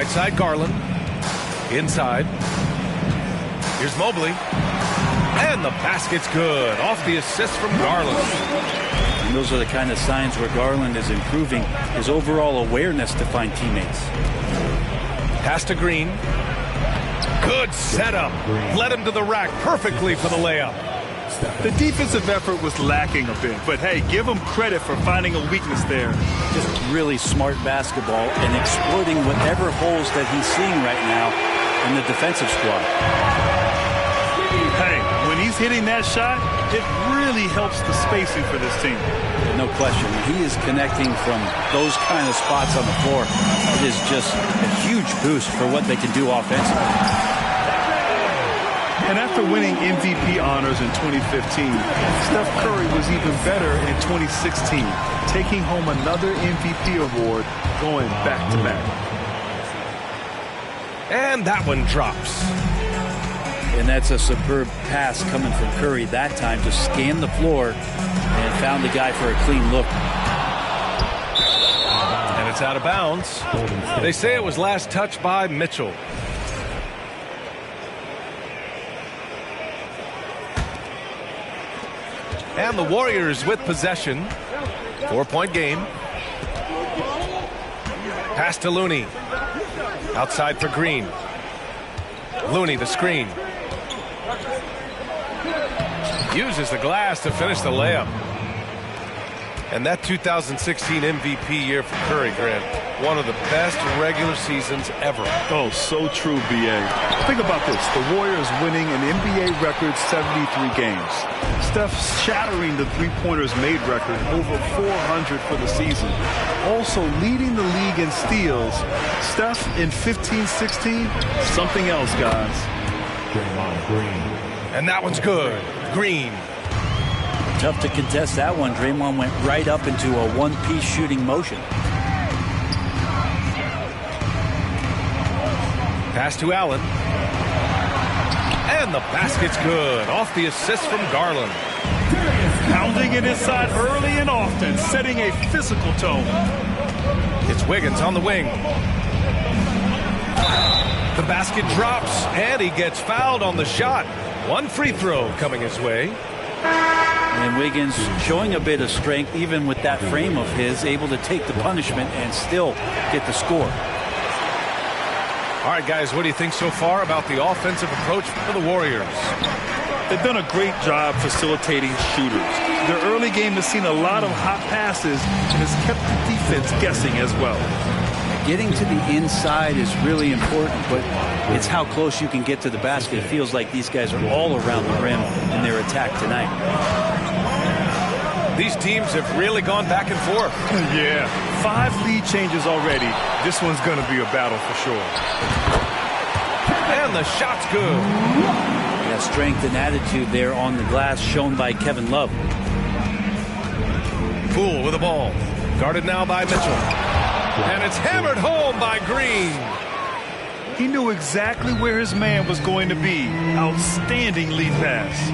Right side Garland. Inside. Here's Mobley. And the basket's good. Off the assist from Garland. And those are the kind of signs where Garland is improving his overall awareness to find teammates. Pass to Green. Good setup. Led him to the rack perfectly for the layup. The defensive effort was lacking a bit, but hey, give him credit for finding a weakness there. Just really smart basketball and exploiting whatever holes that he's seeing right now in the defensive squad. Hey, when he's hitting that shot, it really helps the spacing for this team. No question. When he is connecting from those kind of spots on the floor, it is just a huge boost for what they can do offensively. And after winning MVP honors in 2015, Steph Curry was even better in 2016, taking home another MVP award, going back-to-back. And that one drops. And that's a superb pass coming from Curry that time. Just scanned the floor and found the guy for a clean look. And it's out of bounds. They say it was last touched by Mitchell. And the Warriors with possession. 4-point game. Pass to Looney. Outside for Green. Looney the screen. Uses the glass to finish the layup. And that 2016 MVP year for Curry, Grant, one of the best regular seasons ever. Oh, so true, B.A. Think about this. The Warriors winning an NBA record 73 games. Steph shattering the three-pointers made record, over 400 for the season. Also leading the league in steals. Steph in 15-16, something else, guys. And that one's good. Green. Tough to contest that one. Draymond went right up into a one-piece shooting motion. Pass to Allen. And the basket's good. Off the assist from Garland. Pounding it inside early and often, setting a physical tone. It's Wiggins on the wing. The basket drops, and he gets fouled on the shot. One free throw coming his way. And Wiggins showing a bit of strength, even with that frame of his, able to take the punishment and still get the score. All right, guys, what do you think so far about the offensive approach for the Warriors? They've done a great job facilitating shooters. Their early game has seen a lot of hot passes and has kept the defense guessing as well. Getting to the inside is really important, but it's how close you can get to the basket. It feels like these guys are all around the rim in their attack tonight. These teams have really gone back and forth. Yeah, 5 lead changes already. This one's going to be a battle for sure. And the shot's good. Yeah, strength and attitude there on the glass shown by Kevin Love. Poole with the ball. Guarded now by Mitchell. And it's hammered home by Green. He knew exactly where his man was going to be. Outstanding lead pass.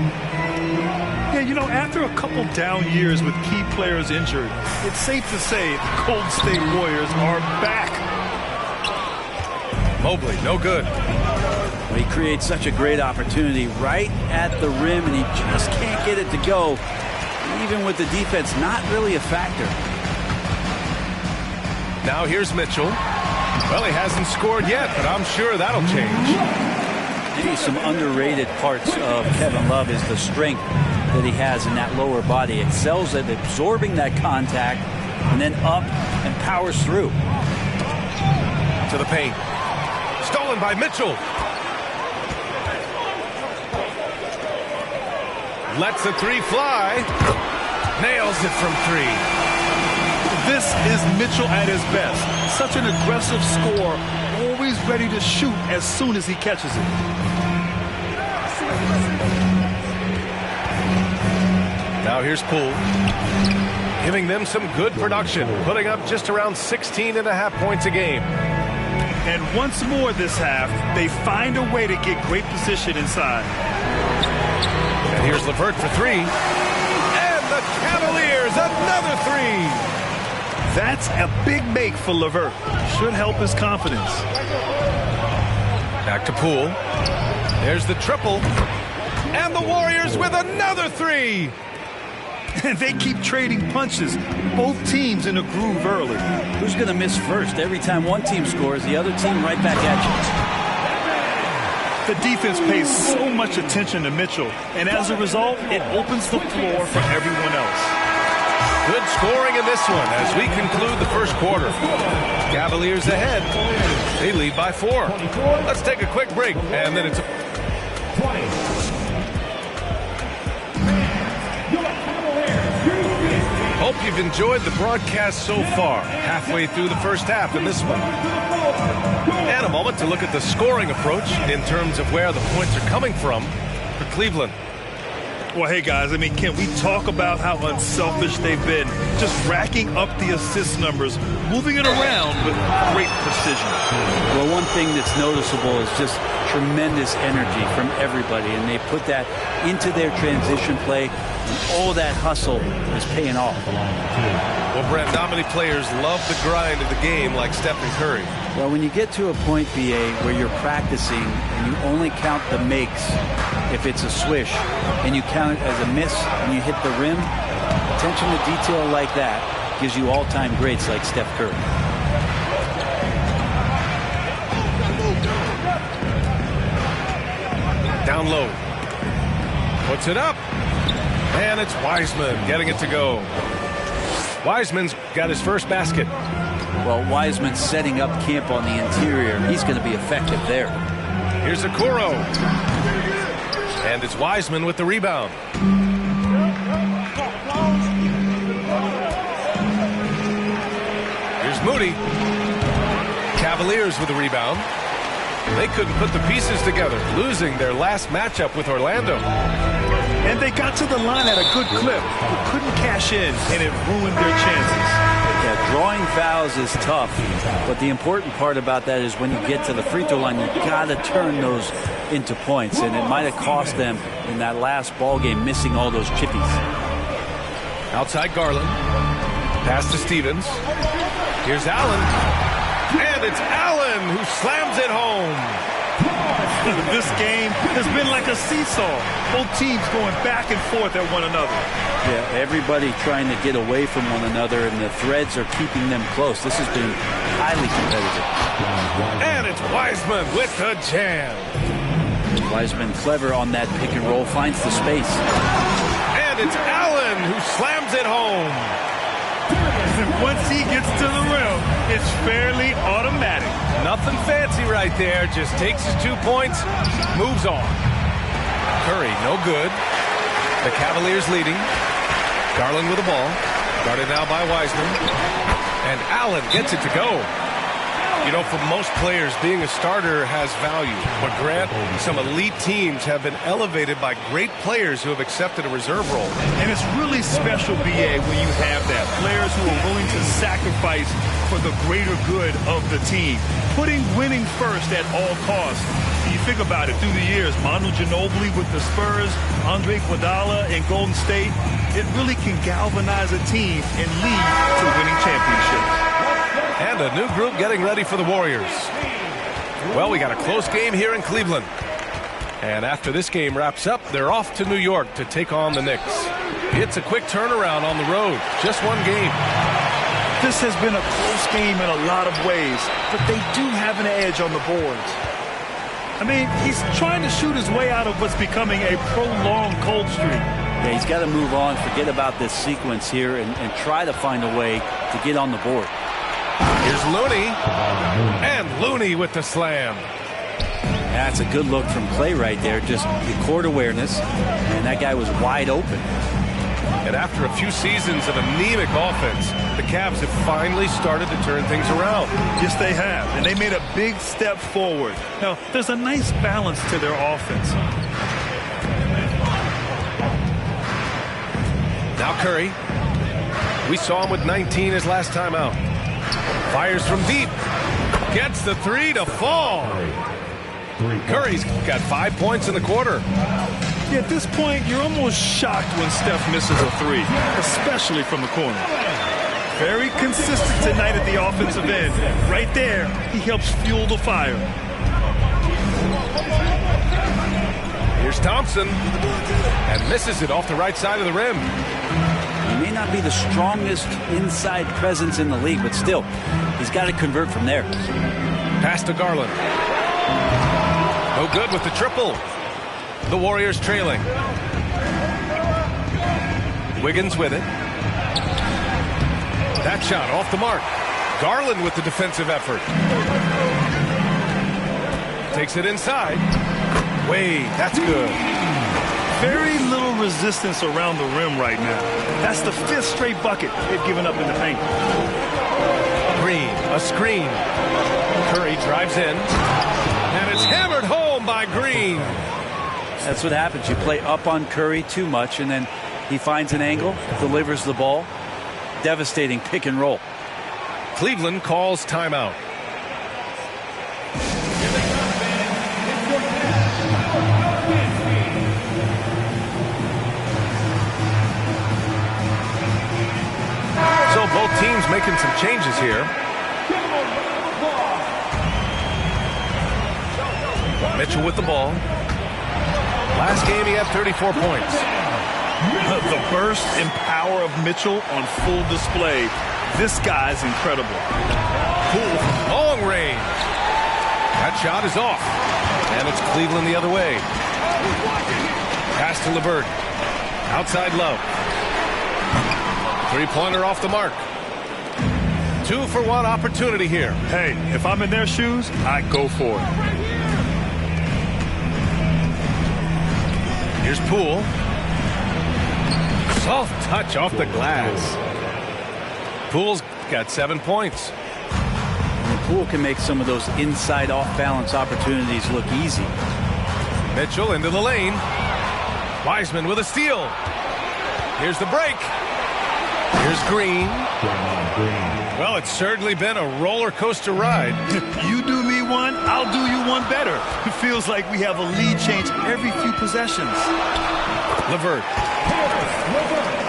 Yeah, you know, after a couple down years with key players injured, it's safe to say the Golden State Warriors are back. Mobley, no good. Well, he creates such a great opportunity right at the rim, and he just can't get it to go. Even with the defense not really a factor. Now here's Mitchell. Well, he hasn't scored yet, but I'm sure that'll change. Maybe some underrated parts of Kevin Love is the strength that he has in that lower body. Excels at absorbing that contact and then up and powers through. To the paint. Stolen by Mitchell. Lets the three fly. Nails it from 3. This is Mitchell at his best. Such an aggressive scorer, always ready to shoot as soon as he catches it. Now here's Poole. Giving them some good production, putting up just around 16.5 points a game. And once more this half, they find a way to get great position inside. And here's LeVert for 3. And the Cavaliers, another 3. That's a big make for LeVert. Should help his confidence. Back to Poole. There's the triple. And the Warriors with another three. And they keep trading punches. Both teams in a groove early. Who's going to miss first? Every time one team scores, the other team right back at you. The defense pays so much attention to Mitchell, and as a result, it opens the floor for everyone else. Good scoring in this one as we conclude the first quarter. Cavaliers ahead. They lead by 4. Let's take a quick break, and then it's... Hope you've enjoyed the broadcast so far. Halfway through the first half in this one. And a moment to look at the scoring approach in terms of where the points are coming from for Cleveland. Well, hey, guys, I mean, can we talk about how unselfish they've been? Just racking up the assist numbers, moving it around with great precision. Well, one thing that's noticeable is just tremendous energy from everybody, and they put that into their transition play, and all that hustle is paying off. Well, Brent, not many players love the grind of the game like Stephen Curry. Well, when you get to a point, BA, where you're practicing and you only count the makes if it's a swish, and you count it as a miss and you hit the rim, attention to detail like that gives you all-time greats like Steph Curry. Down low. Puts it up. And it's Wiseman getting it to go. Wiseman's got his first basket. Well, Wiseman's setting up camp on the interior. He's going to be effective there. Here's Okoro. And it's Wiseman with the rebound. Here's Moody. Cavaliers with the rebound. They couldn't put the pieces together, losing their last matchup with Orlando. And they got to the line at a good clip, but couldn't cash in, and it ruined their chances. Yeah, drawing fouls is tough, but the important part about that is when you get to the free throw line, you got to turn those into points, and it might have cost them in that last ball game, missing all those chippies. Outside Garland. Pass to Stevens. Here's Allen. And it's Allen who slams it home. This game has been like a seesaw. Both teams going back and forth at one another. Yeah, everybody trying to get away from one another, and the threads are keeping them close. This has been highly competitive. And it's Wiseman with the jam. Wiseman clever on that pick and roll, finds the space. And it's Allen who slams it home. Once he gets to the rim, it's fairly automatic. Nothing fancy right there. Just takes his 2 points, moves on. Curry, no good. The Cavaliers leading. Garland with the ball. Guarded now by Wiseman. And Allen gets it to go. You know, for most players, being a starter has value. But Grant, some elite teams have been elevated by great players who have accepted a reserve role. And it's really special, BA, when you have that. Players who are willing to sacrifice for the greater good of the team. Putting winning first at all costs. And you think about it, through the years, Manu Ginobili with the Spurs, Andre Iguodala in Golden State, it really can galvanize a team and lead to winning championships. And a new group getting ready for the Warriors. Well, we got a close game here in Cleveland. And after this game wraps up, they're off to New York to take on the Knicks. It's a quick turnaround on the road. Just one game. This has been a close game in a lot of ways, but they do have an edge on the boards. I mean, he's trying to shoot his way out of what's becoming a prolonged cold streak. Yeah, he's got to move on, forget about this sequence here, and try to find a way to get on the board. Here's Looney. And Looney with the slam. That's a good look from Clay right there. Just the court awareness. And that guy was wide open. And after a few seasons of anemic offense, the Cavs have finally started to turn things around. Yes, they have. And they made a big step forward. Now, there's a nice balance to their offense. Now Curry. We saw him with 19 his last time out. Fires from deep. Gets the three to fall. Curry's got 5 points in the quarter. Yeah, at this point, you're almost shocked when Steph misses a three, especially from the corner. Very consistent tonight at the offensive end. Right there, he helps fuel the fire. Here's Thompson, and misses it off the right side of the rim. He may not be the strongest inside presence in the league, but still, he's got to convert from there. Pass to Garland. No good with the triple. The Warriors trailing. Wiggins with it. That shot off the mark. Garland with the defensive effort. Takes it inside. Wade, that's good. Very little resistance around the rim right now. That's the 5th straight bucket they've given up in the paint. Green, a screen. Curry drives in. And it's hammered home by Green. That's what happens. You play up on Curry too much, and then he finds an angle, delivers the ball. Devastating pick and roll. Cleveland calls timeout. So both teams making some changes here. Mitchell with the ball. Last game he had 34 points. The burst and power of Mitchell on full display. This guy's incredible. Poole from long range. That shot is off. And it's Cleveland the other way. Pass to LeVert. Outside Love. Three-pointer off the mark. 2-for-1 opportunity here. Hey, if I'm in their shoes, I go for it. Here's Poole. Soft touch off the glass. Poole's got 7 points. And Poole can make some of those inside off-balance opportunities look easy. Mitchell into the lane. Wiseman with a steal. Here's the break. Here's Green. Well, it's certainly been a roller coaster ride. You do me one, I'll do you one better. It feels like we have a lead change every few possessions. LeVert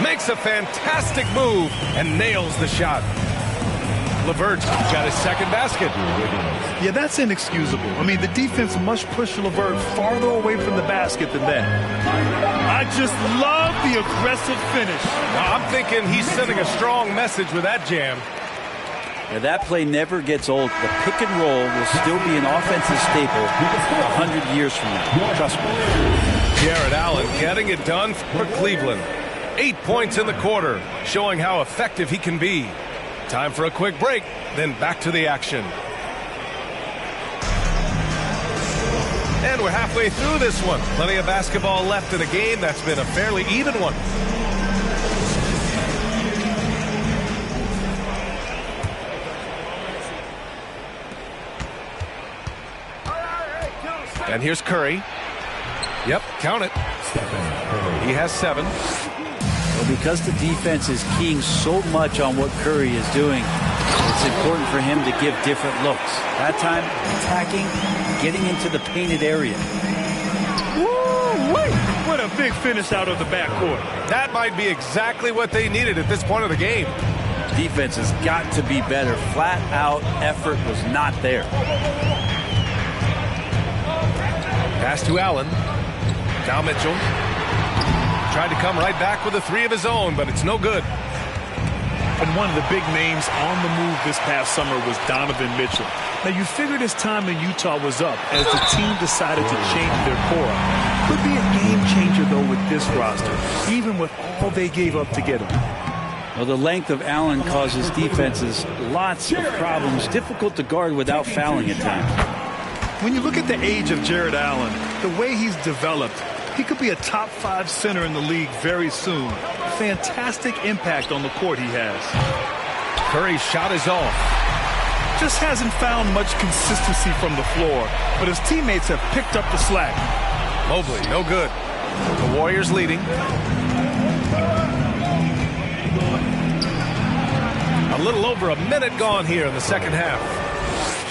makes a fantastic move and nails the shot. LeVert got his second basket. Yeah, that's inexcusable. I mean, the defense must push LeVert farther away from the basket than that. I just love the aggressive finish. Now, I'm thinking he's sending a strong message with that jam. Yeah, that play never gets old. The pick and roll will still be an offensive staple 100 years from now. Trust me. Jared Allen getting it done for Cleveland. 8 points in the quarter, showing how effective he can be. Time for a quick break, then back to the action. And we're halfway through this one. Plenty of basketball left in a game that's been a fairly even one. And here's Curry. Yep, count it. He has 7. Well, because the defense is keying so much on what Curry is doing, it's important for him to give different looks. That time, attacking, getting into the painted area. Woo-wee! What a big finish out of the backcourt. That might be exactly what they needed at this point of the game. Defense has got to be better. Flat out effort was not there. Pass to Allen. Now Mitchell. Tried to come right back with a 3 of his own, but it's no good. And one of the big names on the move this past summer was Donovan Mitchell. Now, you figured his time in Utah was up as the team decided to change their core. Could be a game changer, though, with this roster, even with all they gave up to get him. Well, the length of Allen causes defenses lots of problems. Difficult to guard without fouling at times. When you look at the age of Jared Allen, the way he's developed, he could be a top 5 center in the league very soon. Fantastic impact on the court he has. Curry's shot is off. Just hasn't found much consistency from the floor, but his teammates have picked up the slack. Mobley, no good. The Warriors leading. A little over a minute gone here in the second half.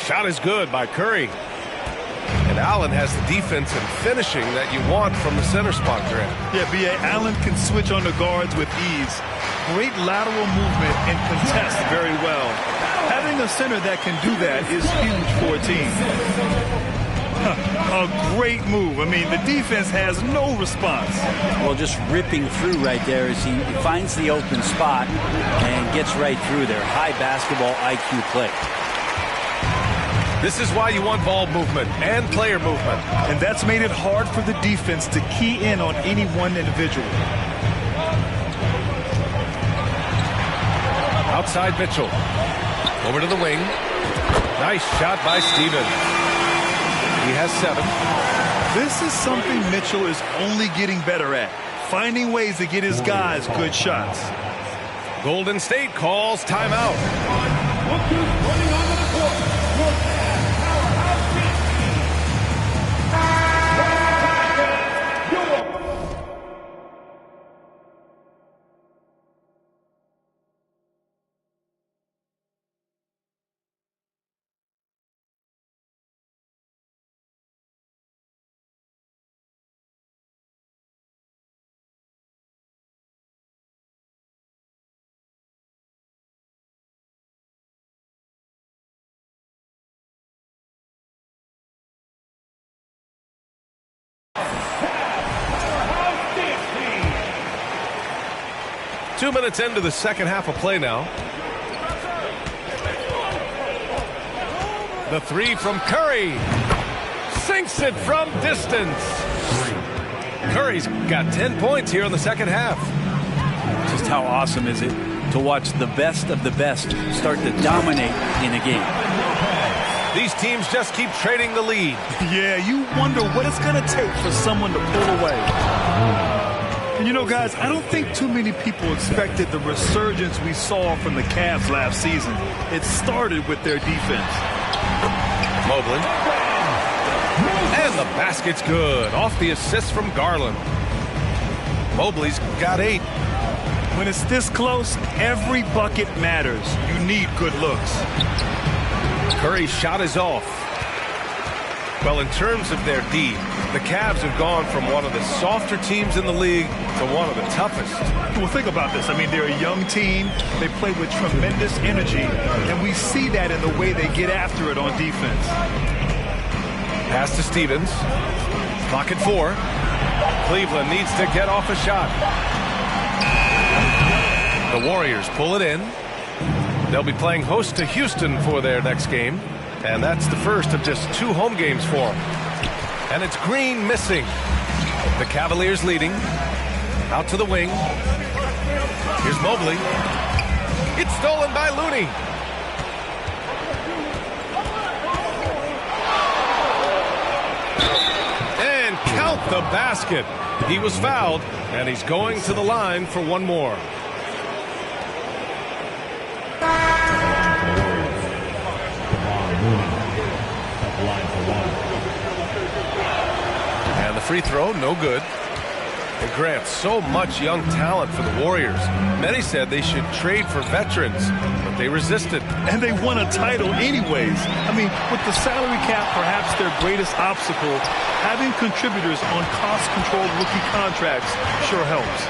Shot is good by Curry. And Allen has the defense and finishing that you want from the center spot, Grant. Yeah, B.A. Allen can switch on the guards with ease. Great lateral movement and contests very well. Having a center that can do that is huge for a team. A great move. I mean, the defense has no response. Well, just ripping through right there as he finds the open spot and gets right through there. High basketball IQ play. This is why you want ball movement and player movement. And that's made it hard for the defense to key in on any one individual. Outside Mitchell. Over to the wing. Nice shot by Stevens. He has 7. This is something Mitchell is only getting better at. Finding ways to get his guys good shots. Golden State calls timeout. Running onto the court. 2 minutes into the second half of play now. The 3 from Curry. Sinks it from distance. Curry's got 10 points here in the second half. Just how awesome is it to watch the best of the best start to dominate in a game. These teams just keep trading the lead. Yeah, you wonder what it's going to take for someone to pull away. And you know, guys, I don't think too many people expected the resurgence we saw from the Cavs last season. It started with their defense. Mobley. And the basket's good. Off the assist from Garland. Mobley's got 8. When it's this close, every bucket matters. You need good looks. Curry's shot is off. Well, in terms of their D, the Cavs have gone from one of the softer teams in the league to one of the toughest. Well, think about this. I mean, they're a young team. They play with tremendous energy, and we see that in the way they get after it on defense. Pass to Stevens. Clock at 4. Cleveland needs to get off a shot. The Warriors pull it in. They'll be playing host to Houston for their next game. And that's the first of just 2 home games for them. And it's Green missing. The Cavaliers leading. Out to the wing. Here's Mobley. It's stolen by Looney. And count the basket. He was fouled, and he's going to the line for one more. And the free throw, no good. And Grant, so much young talent for the Warriors. Many said they should trade for veterans, but they resisted. And they won a title anyways. I mean, with the salary cap perhaps their greatest obstacle, having contributors on cost-controlled rookie contracts sure helps.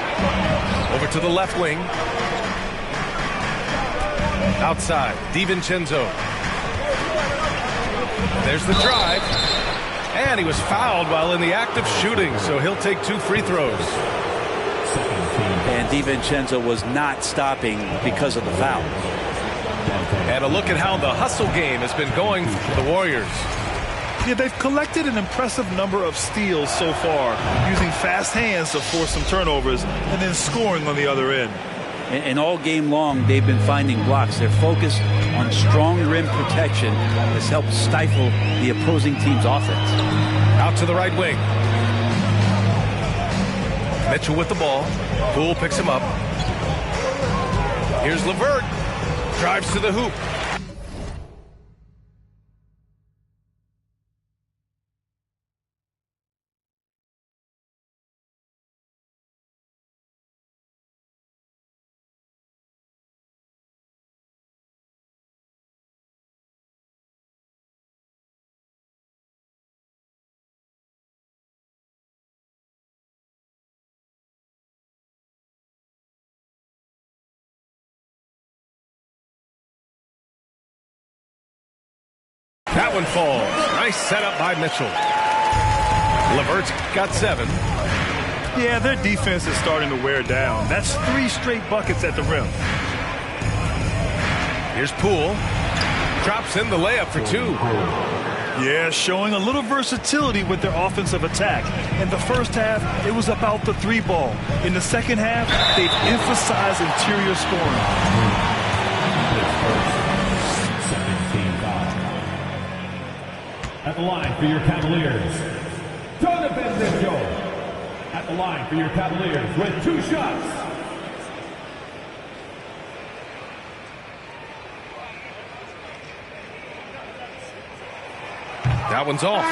Over to the left wing. Outside, DiVincenzo. There's the drive. And he was fouled while in the act of shooting, so he'll take 2 free throws. And DiVincenzo was not stopping because of the foul. And a look at how the hustle game has been going for the Warriors. Yeah, they've collected an impressive number of steals so far, using fast hands to force some turnovers and then scoring on the other end. And all game long, they've been finding blocks. Their focus on strong rim protection has helped stifle the opposing team's offense. Out to the right wing. Mitchell with the ball. Poole picks him up. Here's LeVert. Drives to the hoop. That one falls. Nice setup by Mitchell. Levert's got 7. Yeah, their defense is starting to wear down. That's 3 straight buckets at the rim. Here's Poole. Drops in the layup for 2. Yeah, showing a little versatility with their offensive attack. In the first half, it was about the 3-ball. In the second half, they've emphasized interior scoring. At the line for your Cavaliers, Donovan Mitchell. At the line for your Cavaliers with 2 shots. That one's off.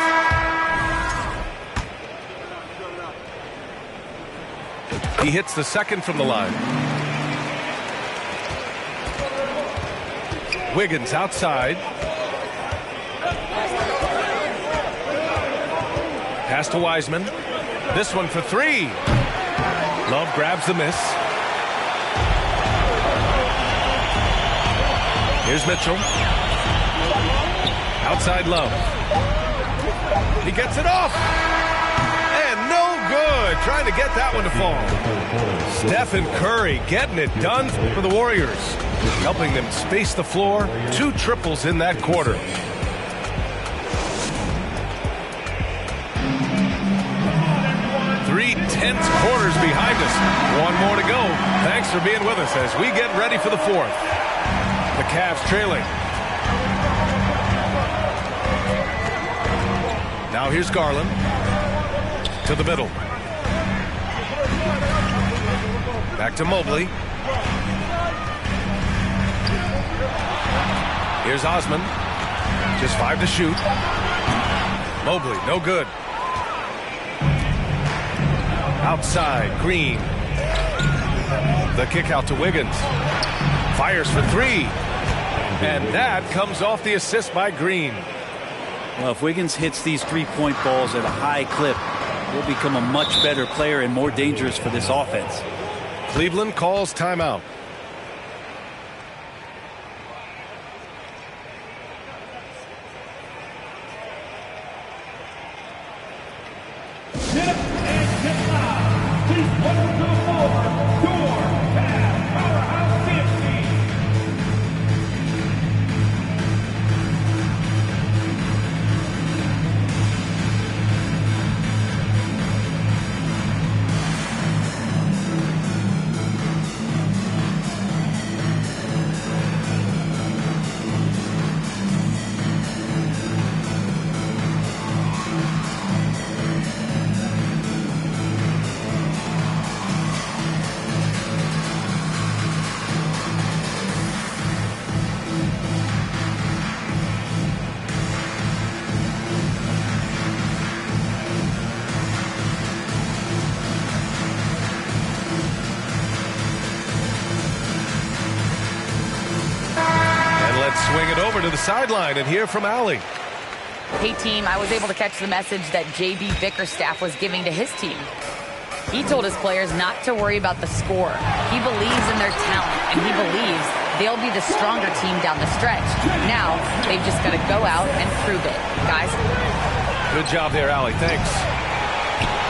He hits the second from the line. Wiggins outside. Pass to Wiseman. This one for 3. Love grabs the miss. Here's Mitchell. Outside Love. He gets it off. And no good. Trying to get that one to fall. Stephen Curry getting it done for the Warriors. Helping them space the floor. 2 triples in that quarter. Three tense quarters behind us. 1 more to go. Thanks for being with us as we get ready for the 4th. The Cavs trailing. Now here's Garland to the middle. Back to Mobley. Here's Osman. Just 5 to shoot. Mobley, no good. Outside, Green. The kick out to Wiggins. Fires for 3. And that comes off the assist by Green. Well, if Wiggins hits these 3-point balls at a high clip, he'll become a much better player and more dangerous for this offense. Cleveland calls timeout. Get up and get loud. Please welcome to the floor, your Cavs powerhouse dance team. Swing it over to the sideline and hear from Allie. Hey, team, I was able to catch the message that J.B. Bickerstaff was giving to his team. He told his players not to worry about the score. He believes in their talent, and he believes they'll be the stronger team down the stretch. Now, they've just got to go out and prove it. Guys? Good job there, Allie. Thanks.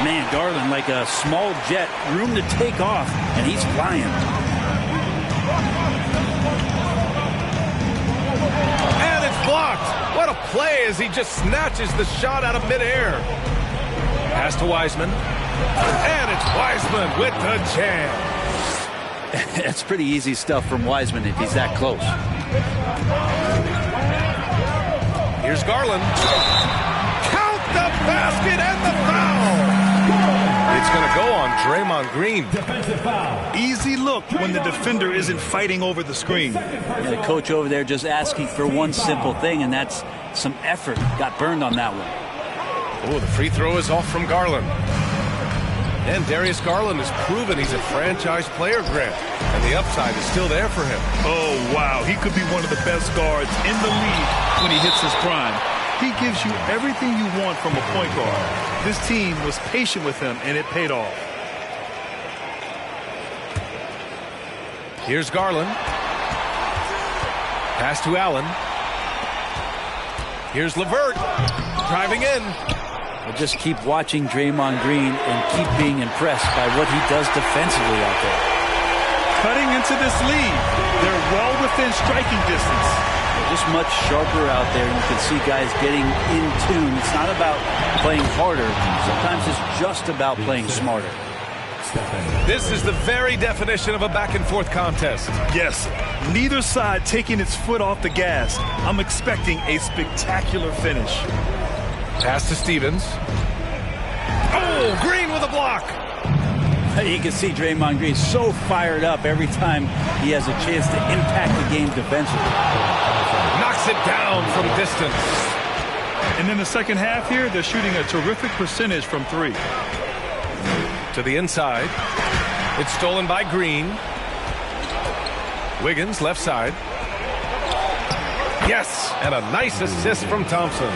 Man, Garland like a small jet, room to take off, and he's flying. And it's blocked. What a play as he just snatches the shot out of midair. Pass to Wiseman. And it's Wiseman with the jam. That's pretty easy stuff from Wiseman if he's that close. Here's Garland. Count the basket and the foul. It's going to go on Draymond Green. Defensive foul. Easy look when the defender isn't fighting over the screen. And the coach over there just asking for one simple thing, and that's some effort. Got burned on that one. Oh, the free throw is off from Garland. And Darius Garland has proven he's a franchise player, Grant. And the upside is still there for him. Oh, wow. He could be one of the best guards in the league when he hits his prime. He gives you everything you want from a point guard. This team was patient with him, and it paid off. Here's Garland. Pass to Allen. Here's LeVert driving in. Well, just keep watching Draymond Green and keep being impressed by what he does defensively out there. Cutting into this lead. They're well within striking distance. They're just much sharper out there. You can see guys getting in tune. It's not about playing harder. Sometimes it's just about playing smarter. This is the very definition of a back-and-forth contest. Yes, neither side taking its foot off the gas. I'm expecting a spectacular finish. Pass to Stevens. Oh, Green with a block. You can see Draymond Green so fired up every time he has a chance to impact the game defensively. Knocks it down from distance. And in the second half here, they're shooting a terrific percentage from three. To the inside. It's stolen by Green. Wiggins, left side. Yes, and a nice assist from Thompson.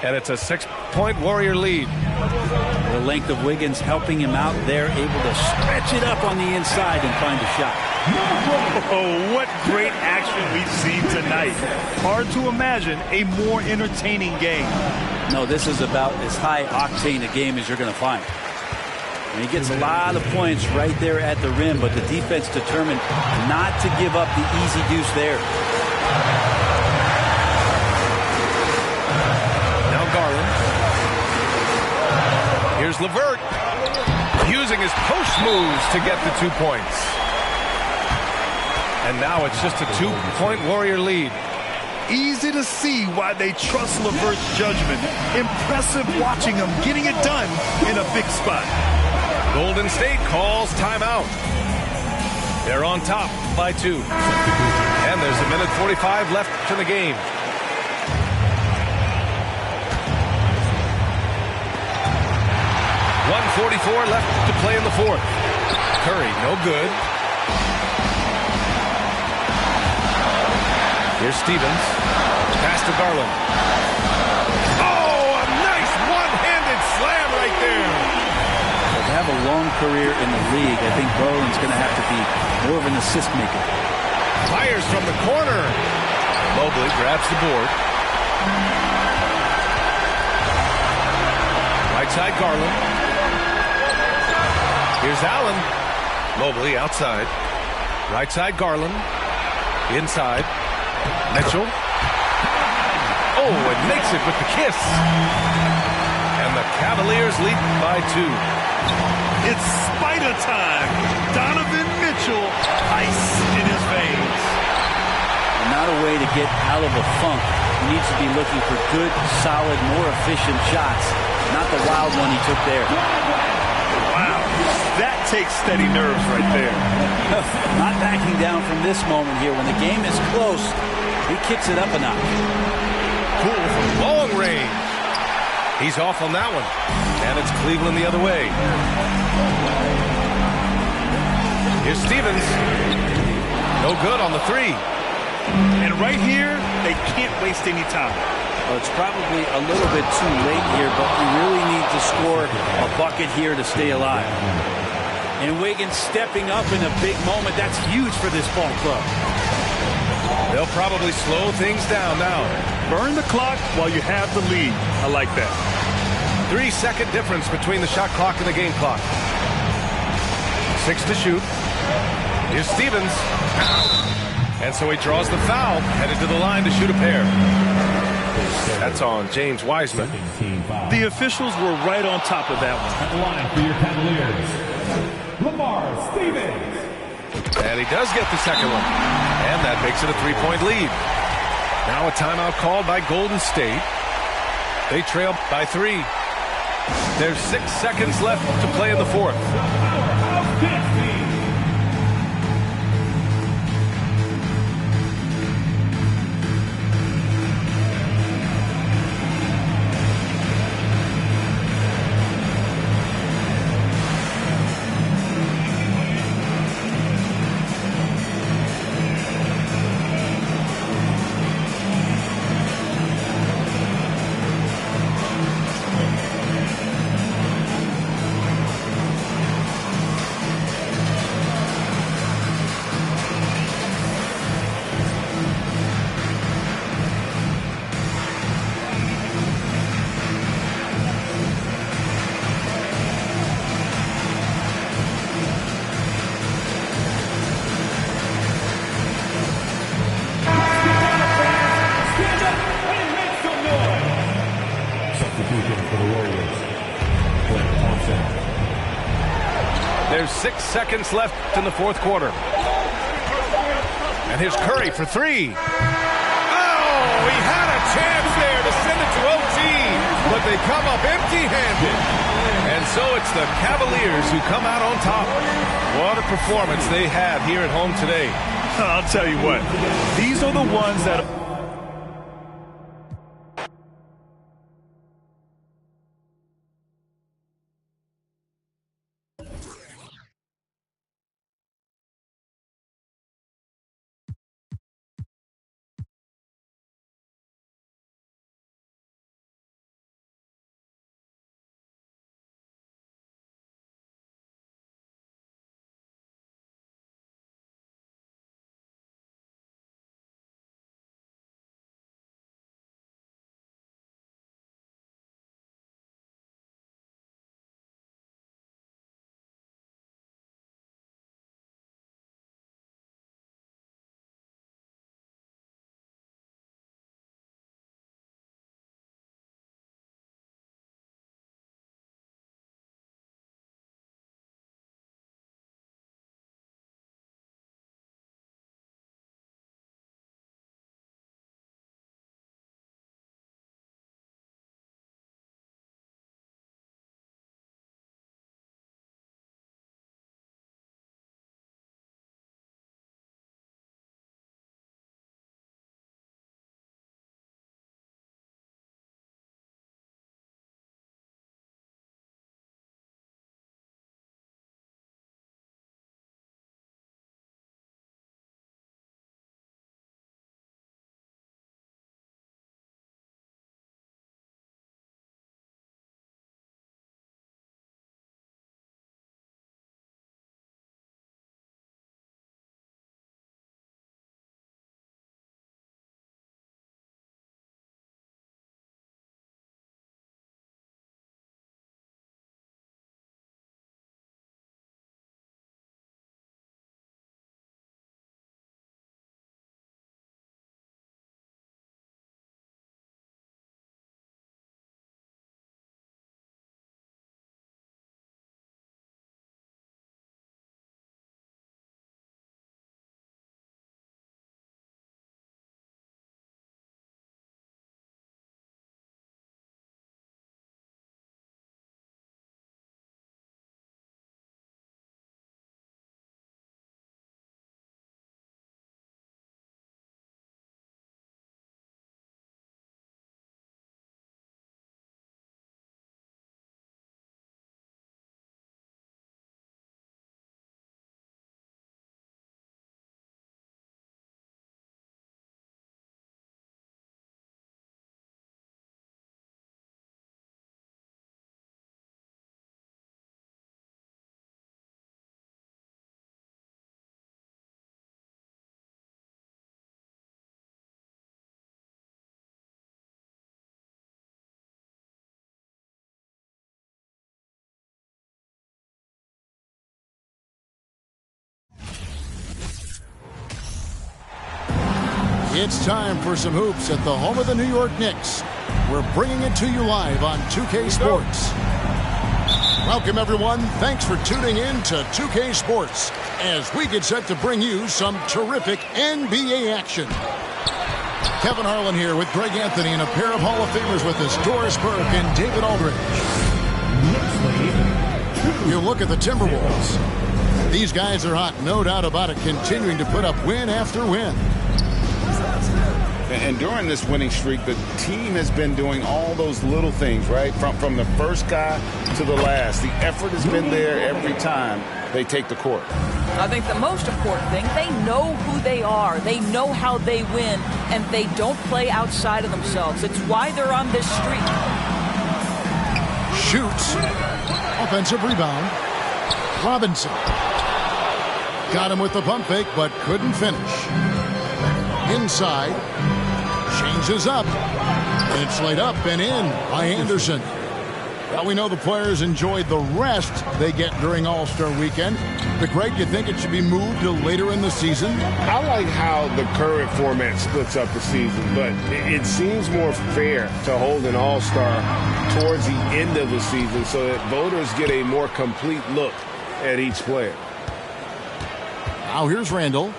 And it's a 6-point Warrior lead. The length of Wiggins helping him out there, able to stretch it up on the inside and find a shot. Oh, what great action we've seen tonight. Hard to imagine a more entertaining game. No, this is about as high octane a game as you're going to find. And he gets a lot of points right there at the rim, but the defense determined not to give up the easy deuce there. Now Garland. Here's LeVert using his post moves to get the 2 points. And now it's just a 2-point Warrior lead. Easy to see why they trust LeVert's judgment. Impressive watching him getting it done in a big spot. Golden State calls timeout. They're on top by 2. And there's a minute 45 left in the game. .144 left to play in the fourth. Curry, no good. Here's Stevens. Pass to Garland. Oh, a nice one-handed slam right there. To have a long career in the league, I think Garland's going to have to be more of an assist maker. Fires from the corner. Mobley grabs the board. Right side Garland. Here's Allen. Mobley outside. Right side Garland. Inside. Mitchell. Oh, and makes it with the kiss. And the Cavaliers lead by 2. It's spider time. Donovan Mitchell, ice in his veins. Not a way to get out of a funk. He needs to be looking for good, solid, more efficient shots. Not the wild one he took there. Wow, that takes steady nerves right there. Not backing down from this moment here. When the game is close, he kicks it up a notch. Cool from long range. He's off on that one. And it's Cleveland the other way. Here's Stevens. No good on the 3. And right here, they can't waste any time. Well, it's probably a little bit too late here, but you really need to score a bucket here to stay alive. And Wiggins stepping up in a big moment. That's huge for this ball club. They'll probably slow things down now. Burn the clock while you have the lead. I like that. 3-second difference between the shot clock and the game clock. 6 to shoot. Here's Stevens. And so he draws the foul, headed to the line to shoot a pair. That's on James Wiseman. The officials were right on top of that one. At the line for your Cavaliers, Lamar Stevens. And he does get the second one. And that makes it a 3-point lead. Now a timeout called by Golden State. They trail by 3. There's 6 seconds left to play in the fourth. for the Warriors, Klay Thompson. There's 6 seconds left in the fourth quarter. And here's Curry for three. Oh, he had a chance there to send it to OT, but they come up empty-handed. And so it's the Cavaliers who come out on top. What a performance they had here at home today. I'll tell you what, these are the ones that... It's time for some hoops at the home of the New York Knicks. We're bringing it to you live on 2K Sports. Welcome, everyone. Thanks for tuning in to 2K Sports as we get set to bring you some terrific NBA action. Kevin Harlan here with Greg Anthony and a pair of Hall of Famers with us, Doris Burke and David Aldridge. You look at the Timberwolves. These guys are hot, no doubt about it, continuing to put up win after win. And during this winning streak, the team has been doing all those little things, right? From the first guy to the last. The effort has been there every time they take the court. I think the most important thing, they know who they are. They know how they win, and they don't play outside of themselves. It's why they're on this streak. Shoots. Offensive rebound. Robinson. Got him with the pump fake, but couldn't finish. Inside. Changes up. It's laid up and in by Anderson. Well, we know the players enjoyed the rest they get during All-Star Weekend. But, Greg, you think it should be moved to later in the season? I like how the current format splits up the season, but it seems more fair to hold an All-Star towards the end of the season so that voters get a more complete look at each player. Now here's Randall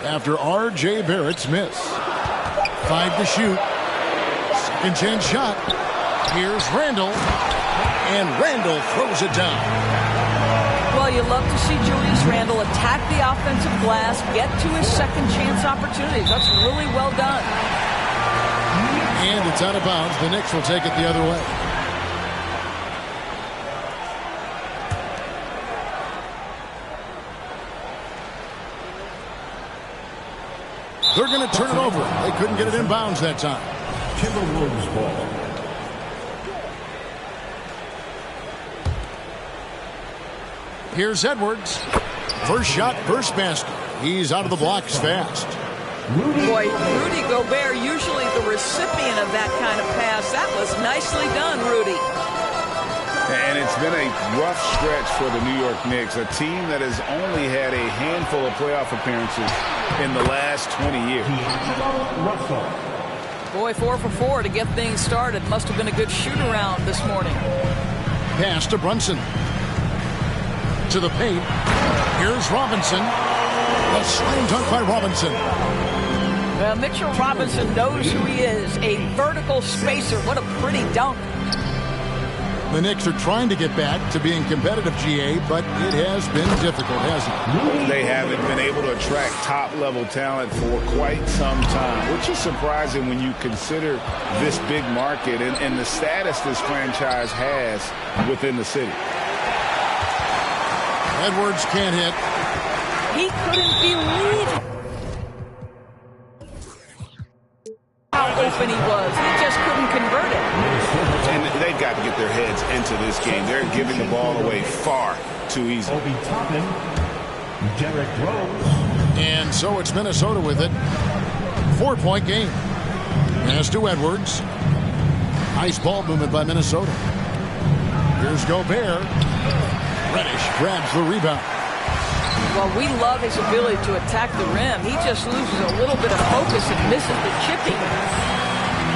after R.J. Barrett's miss. 5 to shoot. Second chance shot. Here's Randall. And Randall throws it down. Well, you love to see Julius Randle attack the offensive glass, get to his second chance opportunities. That's really well done. And it's out of bounds. The Knicks will take it the other way. They're going to turn it over. They couldn't get it in bounds that time. Timberwolves ball. Here's Edwards. First shot, first basket. He's out of the blocks fast. Boy, Rudy Gobert, usually the recipient of that kind of pass. That was nicely done, Rudy. And it's been a rough stretch for the New York Knicks, a team that has only had a handful of playoff appearances in the last 20 years. Boy, 4 for 4 to get things started. Must have been a good shoot-around this morning. Pass to Brunson. To the paint. Here's Robinson. A slam dunk by Robinson. Well, Mitchell Robinson knows who he is. A vertical spacer. What a pretty dunk. The Knicks are trying to get back to being competitive, GA, but it has been difficult, hasn't it? They haven't been able to attract top-level talent for quite some time, which is surprising when you consider this big market and the status this franchise has within the city. Edwards can't hit. He couldn't believe how open he was. He just couldn't convert it. And they've got to get their heads into this game. They're giving the ball away far too easy. Obi Toppin, Derrick Rose. And so it's Minnesota with it. 4-point game. Pass to Edwards. Nice ball movement by Minnesota. Here's Gobert. Reddish grabs the rebound. Well, we love his ability to attack the rim. He just loses a little bit of focus and misses the chipping.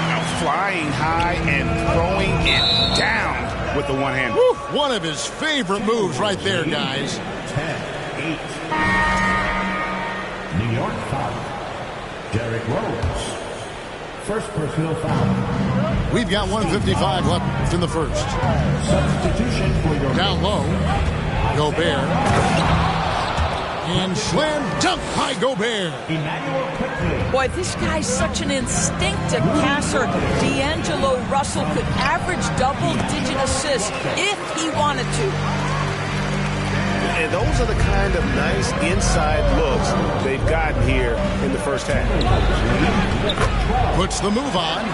Now flying high and throwing it down with the one hand. Woo, one of his favorite moves right there, guys. 10-8. New York foul. Derrick Rose. First personal foul. We've got 1:55 left in the first. Substitution for your Down low. Gobert. And slam dunk by Gobert. Emmanuel quickly. Boy, this guy's such an instinctive passer. D'Angelo Russell could average double-digit assists if he wanted to. And those are the kind of nice inside looks they've gotten here in the first half. Puts the move on.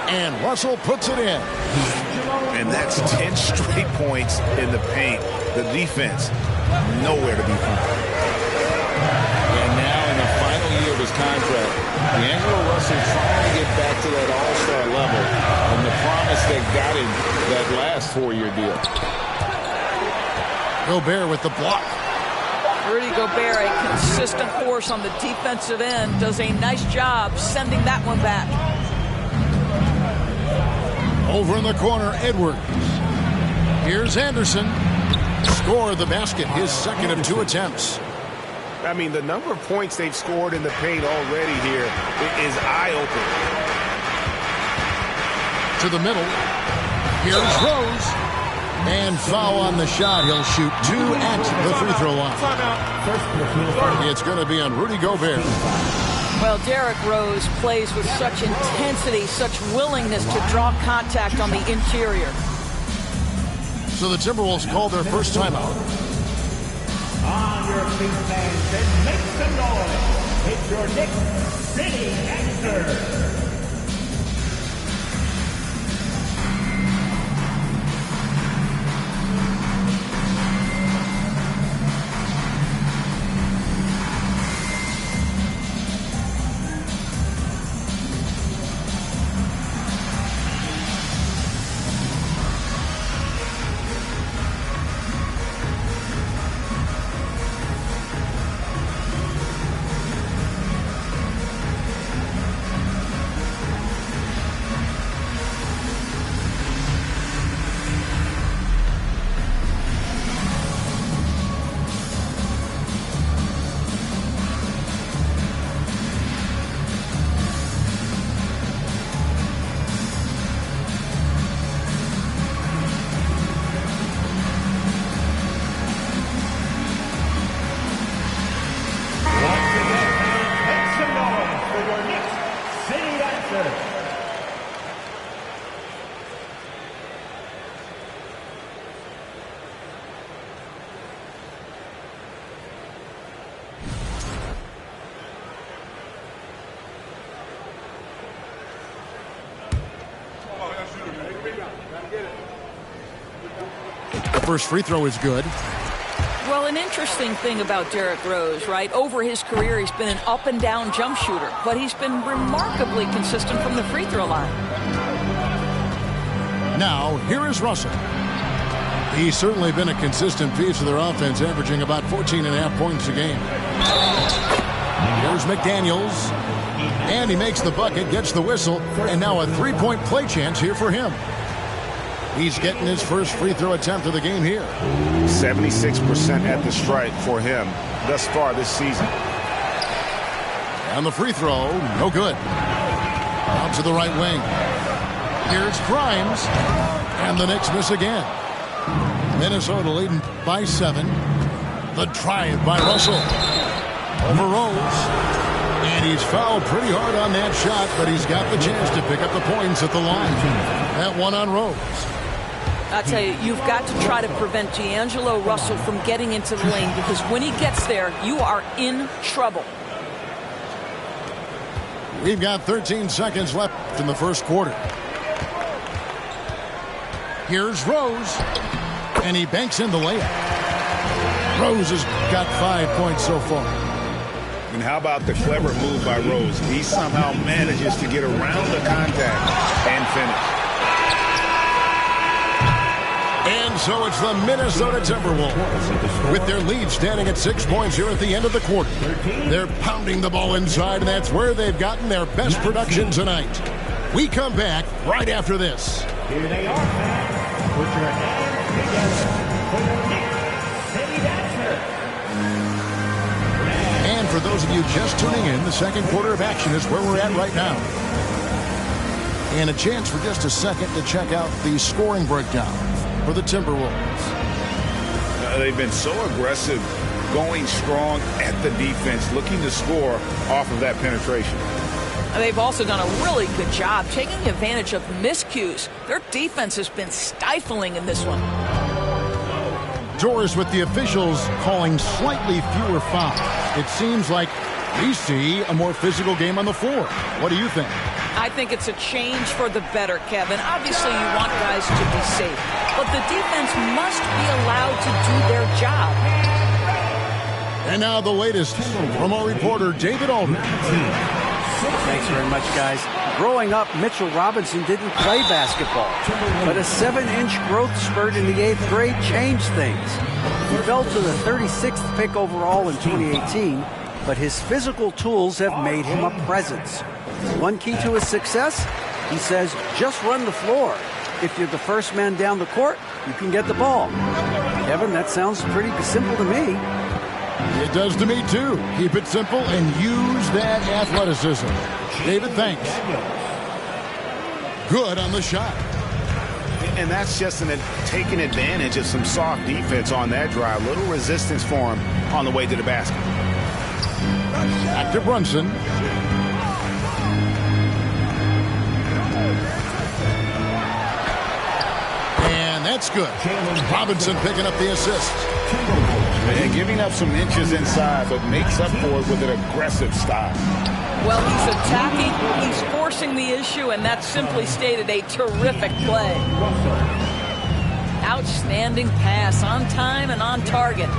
And Russell puts it in. And that's 10 straight points in the paint. The defense, nowhere to be found. And now in the final year of his contract, D'Angelo Russell trying to get back to that all-star level and the promise that got him that last 4-year deal. Gobert with the block. Rudy Gobert, a consistent force on the defensive end, does a nice job sending that one back. Over in the corner, Edwards. Here's Anderson. Score the basket, his second of 2 attempts. I mean, the number of points they've scored in the paint already here is eye-opening. To the middle. Here's Rose. And foul on the shot. He'll shoot 2 at the free throw line. It's going to be on Rudy Gobert. Well, Derrick Rose plays with such intensity, such willingness to draw contact on the interior. So the Timberwolves call their first timeout. On your feet, fans, and make some noise. It's your Knicks City Answer. answer. The first free throw is good. Well, an interesting thing about Derrick Rose, right? Over his career, he's been an up-and-down jump shooter, but he's been remarkably consistent from the free throw line. Now, here is Russell. He's certainly been a consistent piece of their offense, averaging about 14.5 points a game. Here's McDaniels. And he makes the bucket, gets the whistle, and now a three-point play chance here for him. He's getting his first free throw attempt of the game here. 76% at the stripe for him thus far this season. And the free throw, no good. Out to the right wing. Here's Grimes. And the Knicks miss again. Minnesota leading by 7. The drive by Russell. Over Rose. And he's fouled pretty hard on that shot, but he's got the chance to pick up the points at the line. That one on Rose. I'll tell you, you've got to try to prevent D'Angelo Russell from getting into the lane, because when he gets there, you are in trouble. We've got 13 seconds left in the first quarter. Here's Rose. And he banks in the layup. Rose has got 5 points so far. And how about the clever move by Rose? He somehow manages to get around the contact and finish. And so it's the Minnesota Timberwolves with their lead standing at 6 points here at the end of the quarter. They're pounding the ball inside, and that's where they've gotten their best production tonight. We come back right after this. Here they are, fans. Put your hands together for the Knicks City Dancer. And for those of you just tuning in, the second quarter of action is where we're at right now. And a chance for just a second to check out the scoring breakdown for the Timberwolves. They've been so aggressive, going strong at the defense, looking to score off of that penetration. They've also done a really good job taking advantage of miscues. Their defense has been stifling in this one. Doris with the officials calling slightly fewer fouls. It seems like we see a more physical game on the floor. What do you think? I think it's a change for the better, Kevin. Obviously, you want guys to be safe, but the defense must be allowed to do their job. And now the latest from our reporter, David Aldridge. Thanks very much, guys. Growing up, Mitchell Robinson didn't play basketball, but a 7-inch growth spurt in the 8th grade changed things. He fell to the 36th pick overall in 2018, but his physical tools have made him a presence. One key to his success, he says, just run the floor. If you're the first man down the court, you can get the ball. Kevin, that sounds pretty simple to me. It does to me, too. Keep it simple and use that athleticism. David, thanks. Good on the shot. And that's just taking advantage of some soft defense on that drive. Little resistance for him on the way to the basket. Back to Brunson. And that's good. Robinson picking up the assist. And giving up some inches inside, but makes up for it with an aggressive style. Well, he's attacking, he's forcing the issue, and that's simply stated a terrific play. Outstanding pass, on time and on target.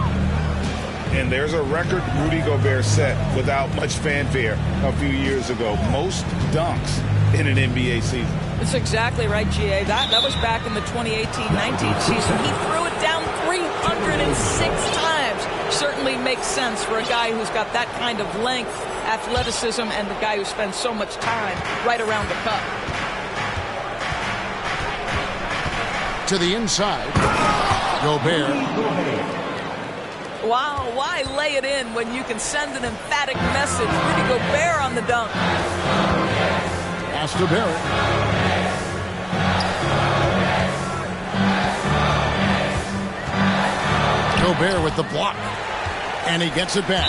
And there's a record Rudy Gobert set without much fanfare a few years ago. Most dunks in an NBA season. That's exactly right, G.A. That was back in the 2018-19 season. He threw it down 306 times. Certainly makes sense for a guy who's got that kind of length, athleticism, and the guy who spends so much time right around the cup. To the inside. Gobert. Wow, why lay it in when you can send an emphatic message? Rudy Gobert on the dunk. Pass to Barrett. Gobert with the block. And he gets it back.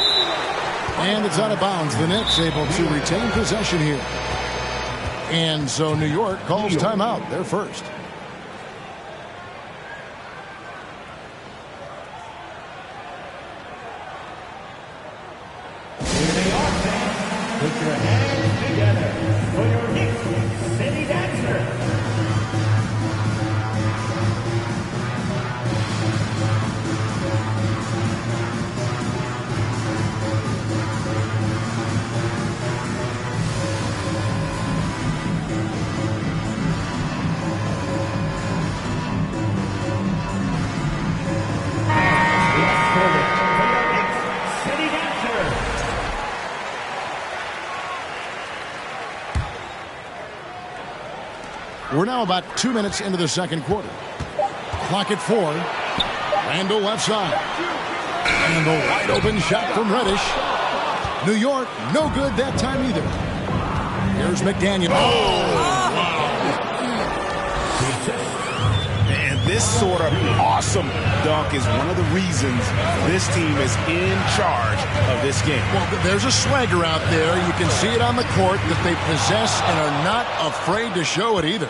And it's out of bounds. The Knicks able to retain possession here. And so New York calls timeout. They're first. Here they are, fans. Put your hands together for your Knicks City Dancer. We're now about 2 minutes into the second quarter. Clock at 4. Randall left side. And a wide open shot from Reddish. New York, no good that time either. Here's McDaniel. And this sort of awesome dunk is one of the reasons this team is in charge of this game. Well, there's a swagger out there. You can see it on the court that they possess and are not afraid to show it either.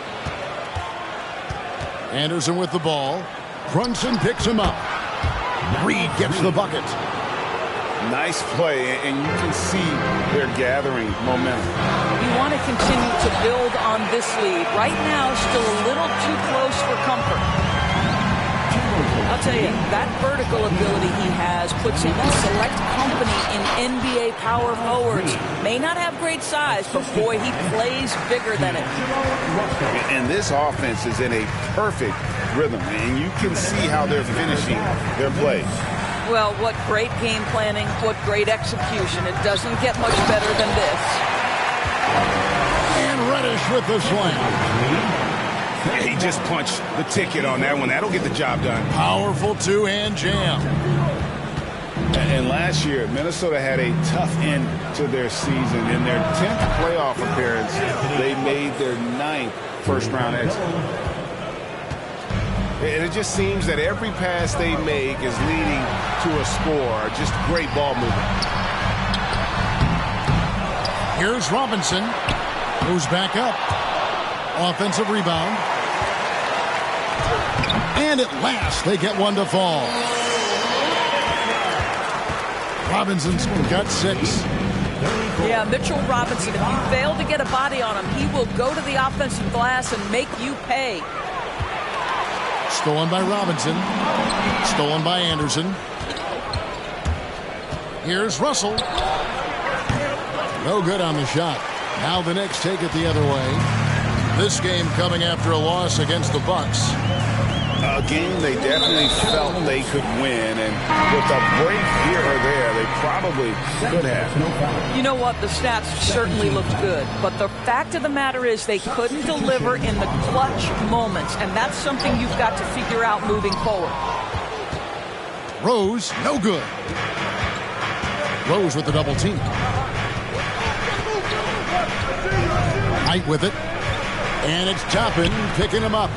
Anderson with the ball. Brunson picks him up. Reed gets the bucket. Nice play, and you can see they're gathering momentum. You want to continue to build on this lead. Right now, still a little too close for comfort. I'll tell you, that vertical ability he has puts him in select company in NBA power forwards. May not have great size, but boy, he plays bigger than it. And this offense is in a perfect rhythm, and you can see how they're finishing their plays. Well, what great game planning, what great execution. It doesn't get much better than this. And Reddish with the slam. He just punched the ticket on that one. That'll get the job done. Powerful two-hand jam. And last year, Minnesota had a tough end to their season. In their 10th playoff appearance, they made their 9th first-round exit. And it just seems that every pass they make is leading to a score. Just great ball movement. Here's Robinson. Moves back up. Offensive rebound. And at last, they get one to fall. Robinson's got 6. Yeah, Mitchell Robinson, if you fail to get a body on him, he will go to the offensive glass and make you pay. Stolen by Robinson. Stolen by Anderson. Here's Russell. No good on the shot. Now the Knicks take it the other way. This game coming after a loss against the Bucks. A game they definitely felt they could win, and with a break here or there, they probably could have. You know what? The stats certainly looked good, but the fact of the matter is they couldn't deliver in the clutch moments, and that's something you've got to figure out moving forward. Rose, no good. Rose with the double team. Knight with it. And it's Toppin picking him up.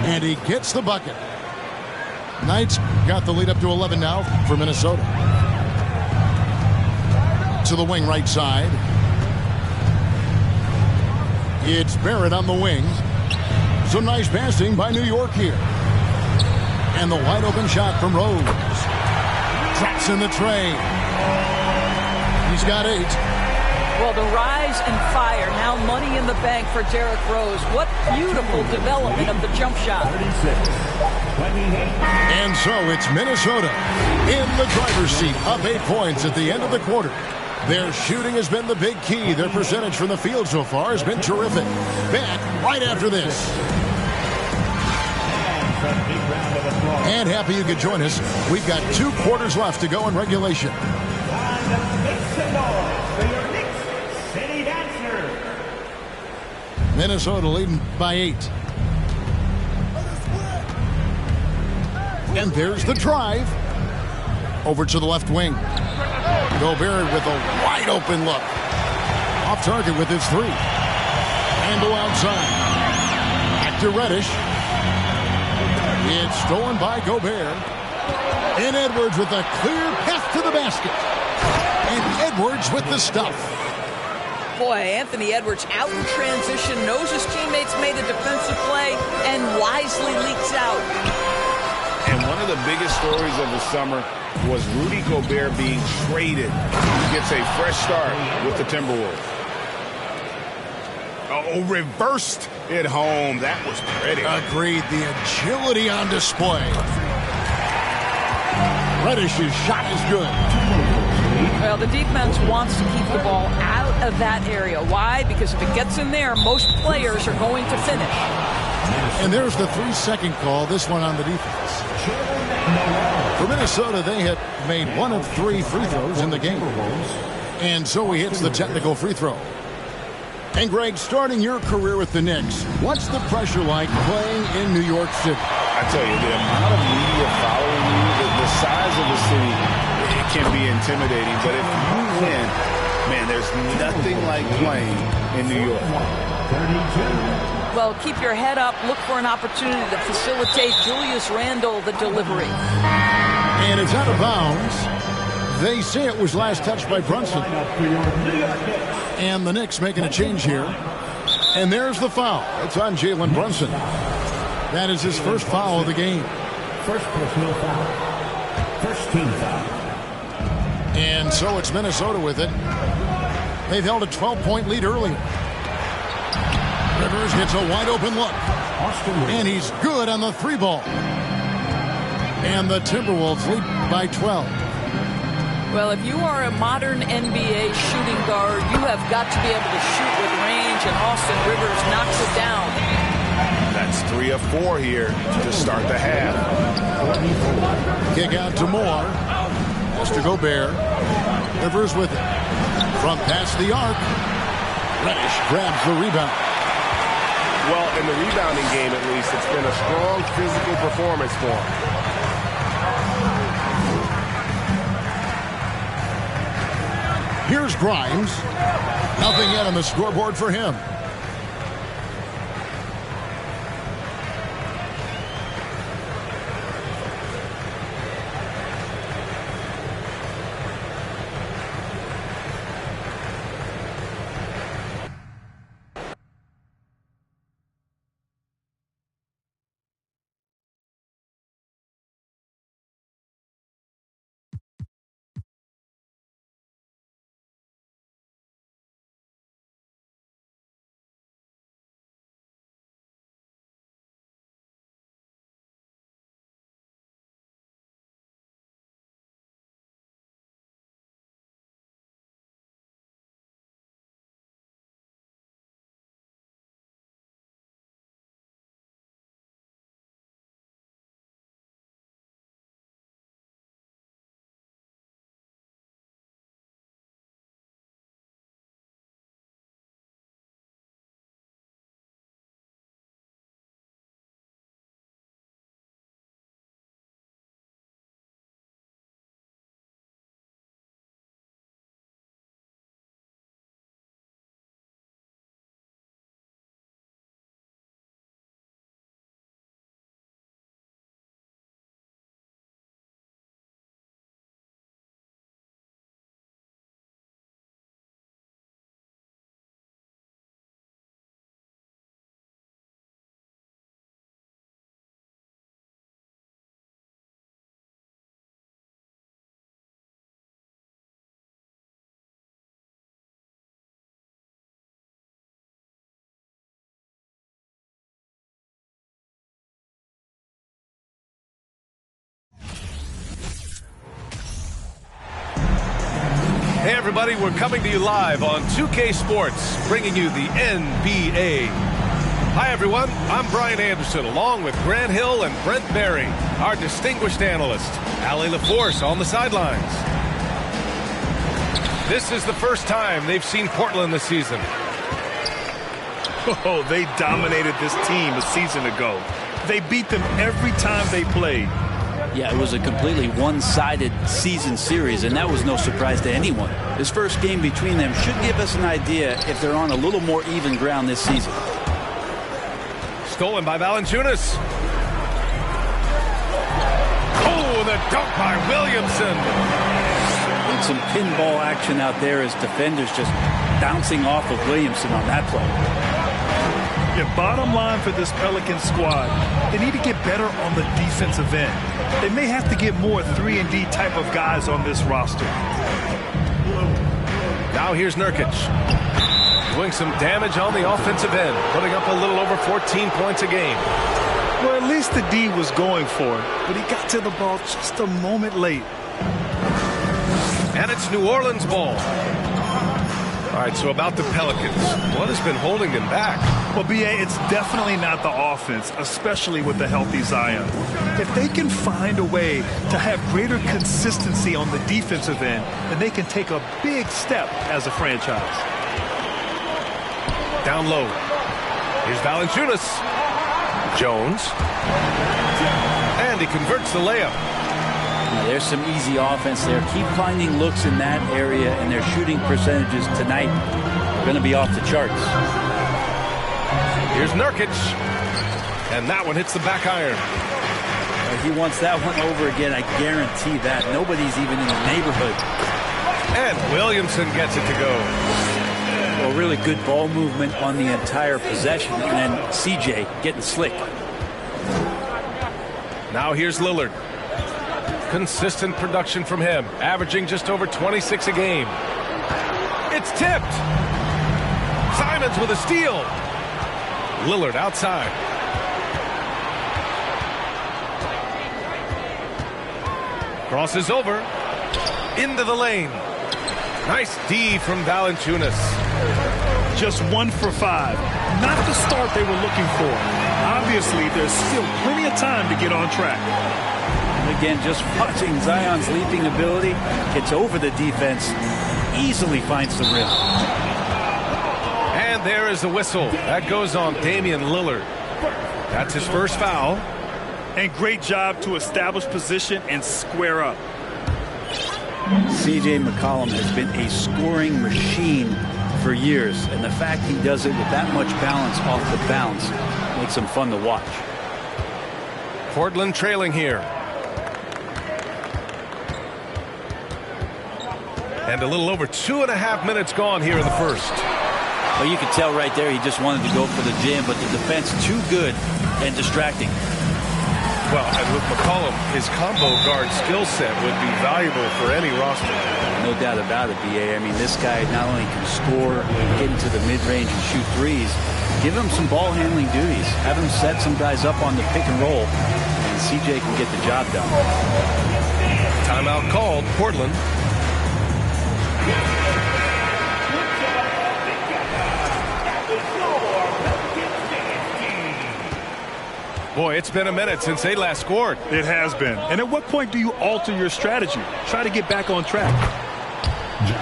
And he gets the bucket. Knight's got the lead up to 11 now for Minnesota. To the wing right side. It's Barrett on the wing. Some nice passing by New York here. And the wide open shot from Rose. Traps in the tray. He's got 8. Well, the rise and fire, now money in the bank for Derrick Rose. What beautiful development of the jump shot. And so it's Minnesota in the driver's seat, up 8 points at the end of the quarter. Their shooting has been the big key. Their percentage from the field so far has been terrific. Back right after this. And happy you could join us. We've got 2 quarters left to go in regulation. Minnesota leading by 8. And there's the drive. Over to the left wing. Gobert with a wide open look. Off target with his 3. Handle outside. Back to Reddish. It's stolen by Gobert. And Edwards with a clear path to the basket. And Edwards with the stuff. Boy, Anthony Edwards out in transition, knows his teammates made a defensive play, and wisely leaks out. And one of the biggest stories of the summer was Rudy Gobert being traded. He gets a fresh start with the Timberwolves. Oh, reversed it home. That was pretty. Agreed. The agility on display. Reddish's shot is good. Well, the defense wants to keep the ball out of that area. Why? Because if it gets in there, most players are going to finish. And there's the 3-second call, this one on the defense. For Minnesota, they had made 1 of 3 free throws in the game. And so he hits the technical free throw. And Greg, starting your career with the Knicks, what's the pressure like playing in New York City? I tell you, the amount of media following you, the size of the city, it can be intimidating. But if you win, man, there's nothing like playing in New York. Well, keep your head up. Look for an opportunity to facilitate Julius Randle the delivery. And it's out of bounds. They say it was last touched by Brunson. And the Knicks making a change here. And there's the foul. It's on Jalen Brunson. That is his first foul of the game. First personal foul. First team foul. And so it's Minnesota with it. They've held a 12-point lead earlier. Rivers gets a wide-open look. And he's good on the 3-ball. And the Timberwolves lead by 12. Well, if you are a modern NBA shooting guard, you have got to be able to shoot with range, and Austin Rivers knocks it down. That's 3 of 4 here to start the half. Kick out to Moore. Mr. Gobert. Rivers with it. From past the arc. Reddish grabs the rebound. Well, in the rebounding game, at least, it's been a strong physical performance for him. Here's Grimes. Nothing yet on the scoreboard for him. Hey everybody, we're coming to you live on 2K Sports, bringing you the NBA. Hi everyone, I'm Brian Anderson, along with Grant Hill and Brent Berry, our distinguished analyst, Allie LaForce on the sidelines. This is the first time they've seen Portland this season. Oh, they dominated this team a season ago. They beat them every time they played. Yeah, it was a completely one-sided season series, and that was no surprise to anyone. This first game between them should give us an idea if they're on a little more even ground this season. Stolen by Valanciunas. Oh, the dunk by Williamson. And some pinball action out there as defenders just bouncing off of Williamson on that play. Yeah, bottom line for this Pelican squad, they need to get better on the defensive end. They may have to get more 3-and-D type of guys on this roster. Now here's Nurkic. Doing some damage on the offensive end, putting up a little over 14 points a game. Well, at least the D was going for it, but he got to the ball just a moment late. And it's New Orleans ball. All right, so about the Pelicans, what has been holding them back? Well, B.A., it's definitely not the offense, especially with the healthy Zion. If they can find a way to have greater consistency on the defensive end, then they can take a big step as a franchise. Down low. Here's Valanciunas. Jones. And he converts the layup. Now, there's some easy offense there. Keep finding looks in that area, and their shooting percentages tonight are going to be off the charts. Here's Nurkic. And that one hits the back iron. He wants that one over again, I guarantee that. Nobody's even in the neighborhood. And Williamson gets it to go. Well, really good ball movement on the entire possession, and then CJ getting slick. Now here's Lillard. Consistent production from him, averaging just over 26 a game. It's tipped. Simons with a steal. Lillard outside. Crosses over. Into the lane. Nice D from Valanciunas. Just 1 for 5. Not the start they were looking for. Obviously, there's still plenty of time to get on track. And again, just watching Zion's leaping ability, gets over the defense, easily finds the rim. And there is the whistle. That goes on Damian Lillard. That's his first foul. And great job to establish position and square up. C.J. McCollum has been a scoring machine for years, and the fact he does it with that much balance off the bounce makes him fun to watch. Portland trailing here. And a little over 2.5 minutes gone here in the first. Well, you could tell right there he just wanted to go for the jam, but the defense too good and distracting. Well, and with McCollum, his combo guard skill set would be valuable for any roster. No doubt about it, B.A. I mean, this guy not only can score, get into the mid-range and shoot threes, give him some ball handling duties. Have him set some guys up on the pick and roll, and C.J. can get the job done. Timeout called, Portland. Boy, it's been a minute since they last scored. It has been. And at what point do you alter your strategy? Try to get back on track.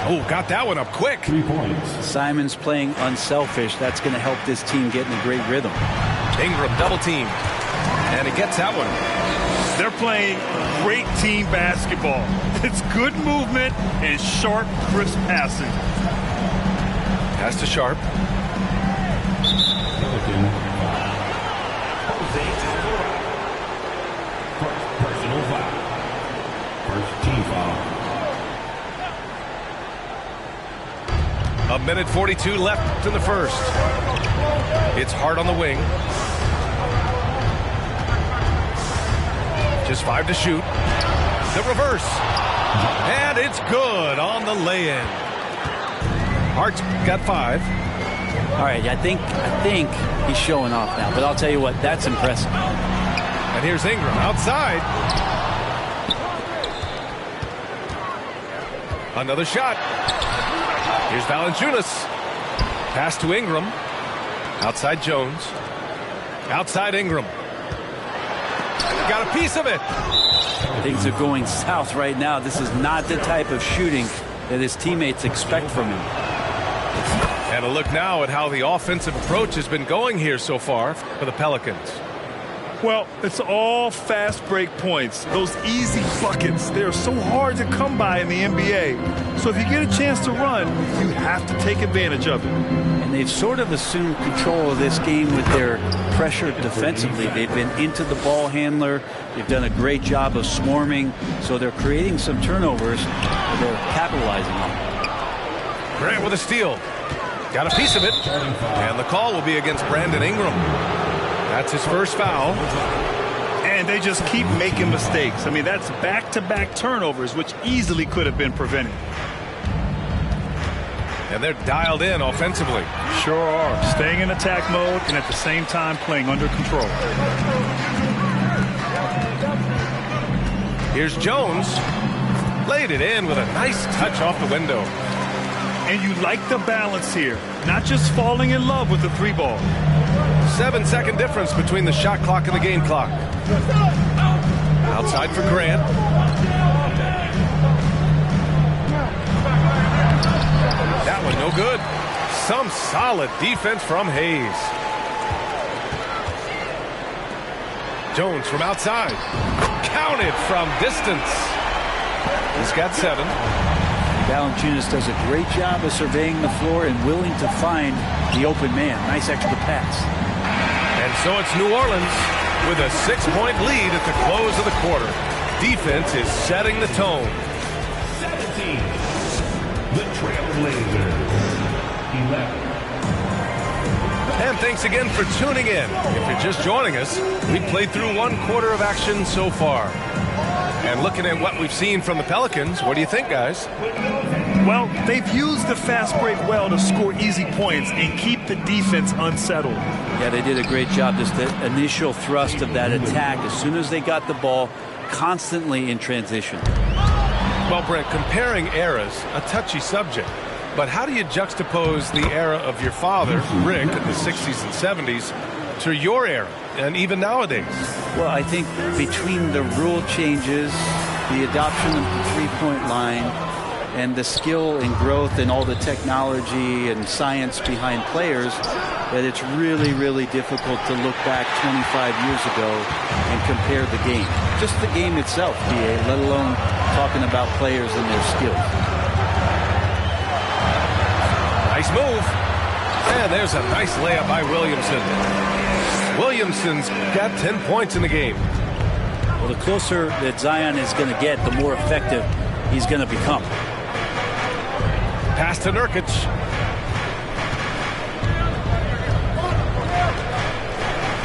Oh, got that one up quick. 3 points. Simon's playing unselfish. That's going to help this team get in a great rhythm. Ingram double team. And he gets that one. They're playing great team basketball. It's good movement and sharp, crisp passing. Pass to Sharp. Personal foul. First team foul. A minute 42 left in the first. It's Hart on the wing. Just 5 to shoot. The reverse. And it's good on the lay-in. Hart's got 5. All right, I think he's showing off now, but I'll tell you what, that's impressive. And here's Ingram outside. Another shot. Here's Valanciunas. Pass to Ingram. Outside Jones. Outside Ingram. Got a piece of it. Things are going south right now. This is not the type of shooting that his teammates expect from him. And a look now at how the offensive approach has been going here so far for the Pelicans. Well, it's all fast break points. Those easy buckets, they're so hard to come by in the NBA. So if you get a chance to run, you have to take advantage of it. And they've sort of assumed control of this game with their pressure defensively. They've been into the ball handler. They've done a great job of swarming. So they're creating some turnovers that they're capitalizing on. Grant with a steal. Got a piece of it. And the call will be against Brandon Ingram. That's his first foul. And they just keep making mistakes. I mean, that's back-to-back turnovers, which easily could have been prevented. And they're dialed in offensively. Sure are. Staying in attack mode and at the same time playing under control. Here's Jones. Laid it in with a nice touch off the window. And you like the balance here. Not just falling in love with the 3-ball. 7-second difference between the shot clock and the game clock. Outside for Grant. That one no good. Some solid defense from Hayes. Jones from outside. Counted from distance. He's got 7. Valanciunas does a great job of surveying the floor and willing to find the open man. Nice extra pass. And so it's New Orleans with a 6-point lead at the close of the quarter. Defense is setting the tone. 17. The Trailblazers. 11. And thanks again for tuning in. If you're just joining us, we've played through 1 quarter of action so far. And looking at what we've seen from the Pelicans, what do you think, guys? Well, they've used the fast break well to score easy points and keep the defense unsettled. Yeah, they did a great job. Just the initial thrust of that attack, as soon as they got the ball, constantly in transition. Well, Brent, comparing eras, a touchy subject. But how do you juxtapose the era of your father, Rick, in the 60s and 70s, to your era, and even nowadays? Well, I think between the rule changes, the adoption of the three-point line, and the skill and growth and all the technology and science behind players, that it's really, really difficult to look back 25 years ago and compare the game. Just the game itself, BA, let alone talking about players and their skills. Nice move. And there's a nice layup by Williamson. Williamson's got 10 points in the game. Well, the closer that Zion is going to get, the more effective he's going to become. Pass to Nurkic.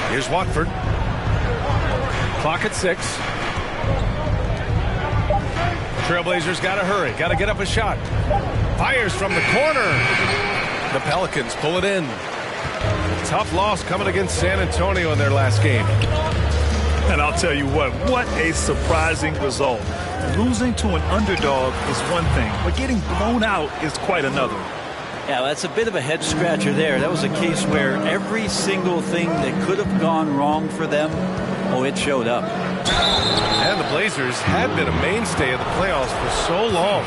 Here's Watford. Clock at 6. Trailblazers got to hurry. Got to get up a shot. Fires from the corner. The Pelicans pull it in. Tough loss coming against San Antonio in their last game. And I'll tell you what a surprising result. Losing to an underdog is one thing, but getting blown out is quite another. Yeah, that's a bit of a head scratcher there. That was a case where every single thing that could have gone wrong for them, it showed up. And the Blazers had been a mainstay of the playoffs for so long,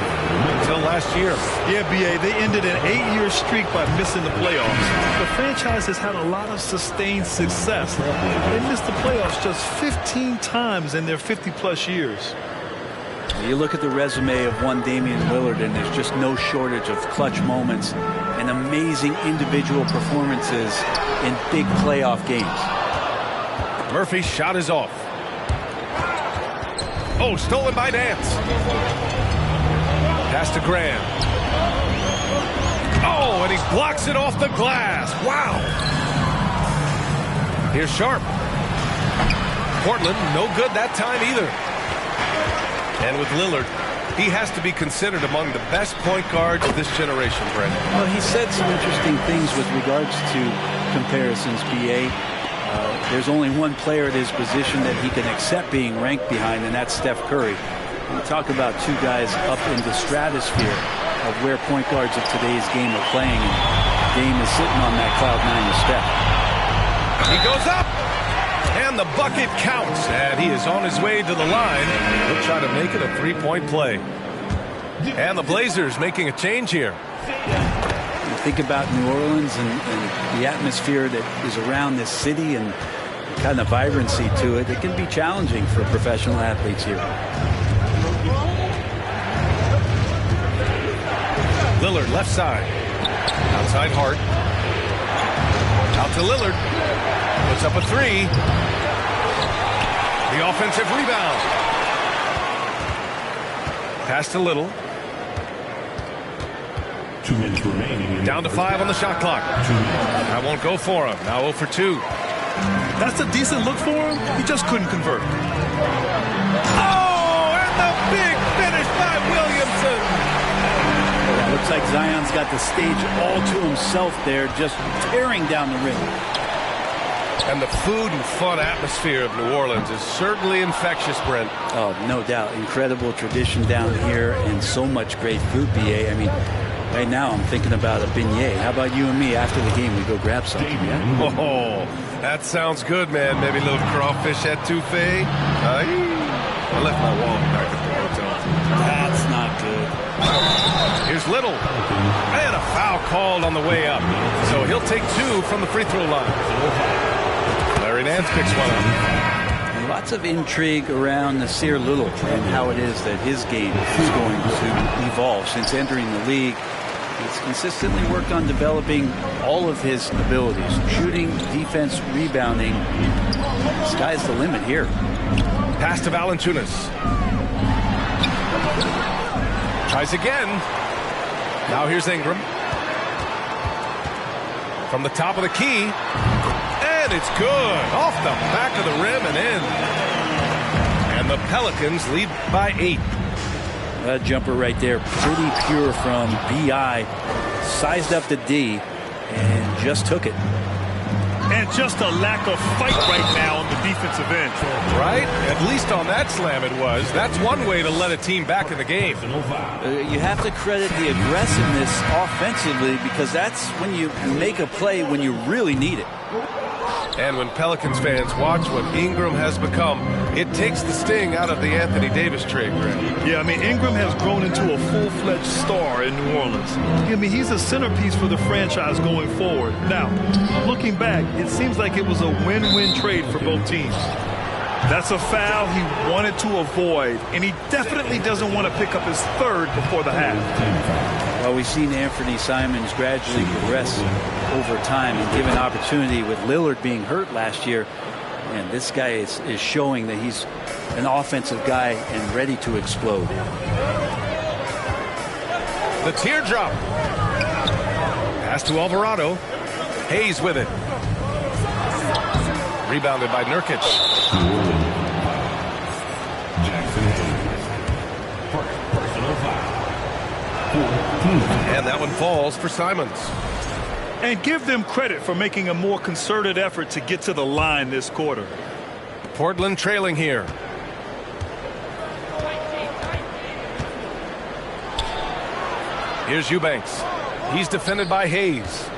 until last year. Yeah, BA, they ended an 8-year streak by missing the playoffs. The franchise has had a lot of sustained success. They missed the playoffs just 15 times in their 50-plus years. You look at the resume of one Damian Lillard, and there's just no shortage of clutch moments and amazing individual performances in big playoff games. Murphy's shot is off. Oh, stolen by Nance. Pass to Graham. Oh, and he blocks it off the glass. Wow. Here's Sharp. Portland, no good that time either. And with Lillard, he has to be considered among the best point guards of this generation, Brent. Well, he said some interesting things with regards to comparisons, BA. There's only one player at his position that he can accept being ranked behind, and that's Steph Curry. We talk about two guys up in the stratosphere of where point guards of today's game are playing, and Dame is sitting on that cloud 9 with Steph. He goes up, and the bucket counts, and he is on his way to the line. He'll try to make it a three-point play. And the Blazers making a change here. You think about New Orleans and the atmosphere that is around this city and the kind of vibrancy to it. It can be challenging for professional athletes here. Lillard left side. Outside Hart. Out to Lillard. Puts up a three. The offensive rebound. Pass to Little. 2 minutes remaining. Down to 5 on the shot clock. That won't go for him. Now 0 for 2. That's a decent look for him. He just couldn't convert. Oh, and the big finish by Williamson. Looks like Zion's got the stage all to himself there, just tearing down the rim. And the food and fun atmosphere of New Orleans is certainly infectious, Brent. Oh, no doubt. Incredible tradition down here and so much great food, BA. I mean, right now I'm thinking about a beignet. How about you and me after the game? We go grab something, yeah? Oh, that sounds good, man. Maybe a little crawfish etouffee. I left my wallet back at the hotel. That's not good. Here's Little. And a foul called on the way up. So he'll take 2 from the free throw line. Larry Nance picks one up. And lots of intrigue around Nasir Little and how it is that his game is going to evolve. Since entering the league, he's consistently worked on developing all of his abilities. Shooting, defense, rebounding. Sky's the limit here. Pass to Valanciunas. Tries again. Now here's Ingram. From the top of the key. And it's good. Off the back of the rim and in. And the Pelicans lead by 8. That jumper right there, pretty pure from B.I. Sized up the D and just took it. And just a lack of fight right now on the defensive end. Right? At least on that slam it was. That's one way to let a team back in the game. You have to credit the aggressiveness offensively because that's when you make a play when you really need it. And when Pelicans fans watch what Ingram has become, it takes the sting out of the Anthony Davis trade, Grant. Yeah, I mean, Ingram has grown into a full-fledged star in New Orleans. I mean, he's a centerpiece for the franchise going forward. Now, looking back, it seems like it was a win-win trade for both teams. That's a foul he wanted to avoid, and he definitely doesn't want to pick up his third before the half. Well, we've seen Anthony Simons gradually progress over time and given opportunity with Lillard being hurt last year. And this guy is showing that he's an offensive guy and ready to explode. The teardrop. Pass to Alvarado. Hayes with it. Rebounded by Nurkic. And that one falls for Simons. And give them credit for making a more concerted effort to get to the line this quarter. Portland trailing here. Here's Eubanks. He's defended by Hayes.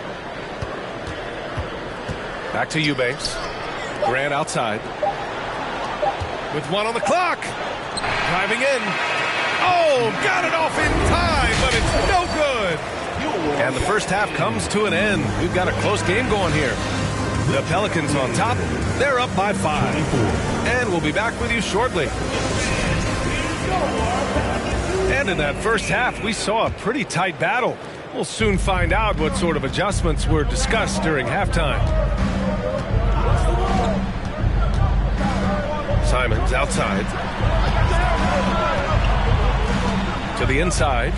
Back to Eubanks. Grant outside. With 1 on the clock. Driving in. Oh, got it off in time, but it's no good. And the first half comes to an end. We've got a close game going here. The Pelicans on top. They're up by 5. And we'll be back with you shortly. And in that first half, we saw a pretty tight battle. We'll soon find out what sort of adjustments were discussed during halftime. Simons outside. To the inside.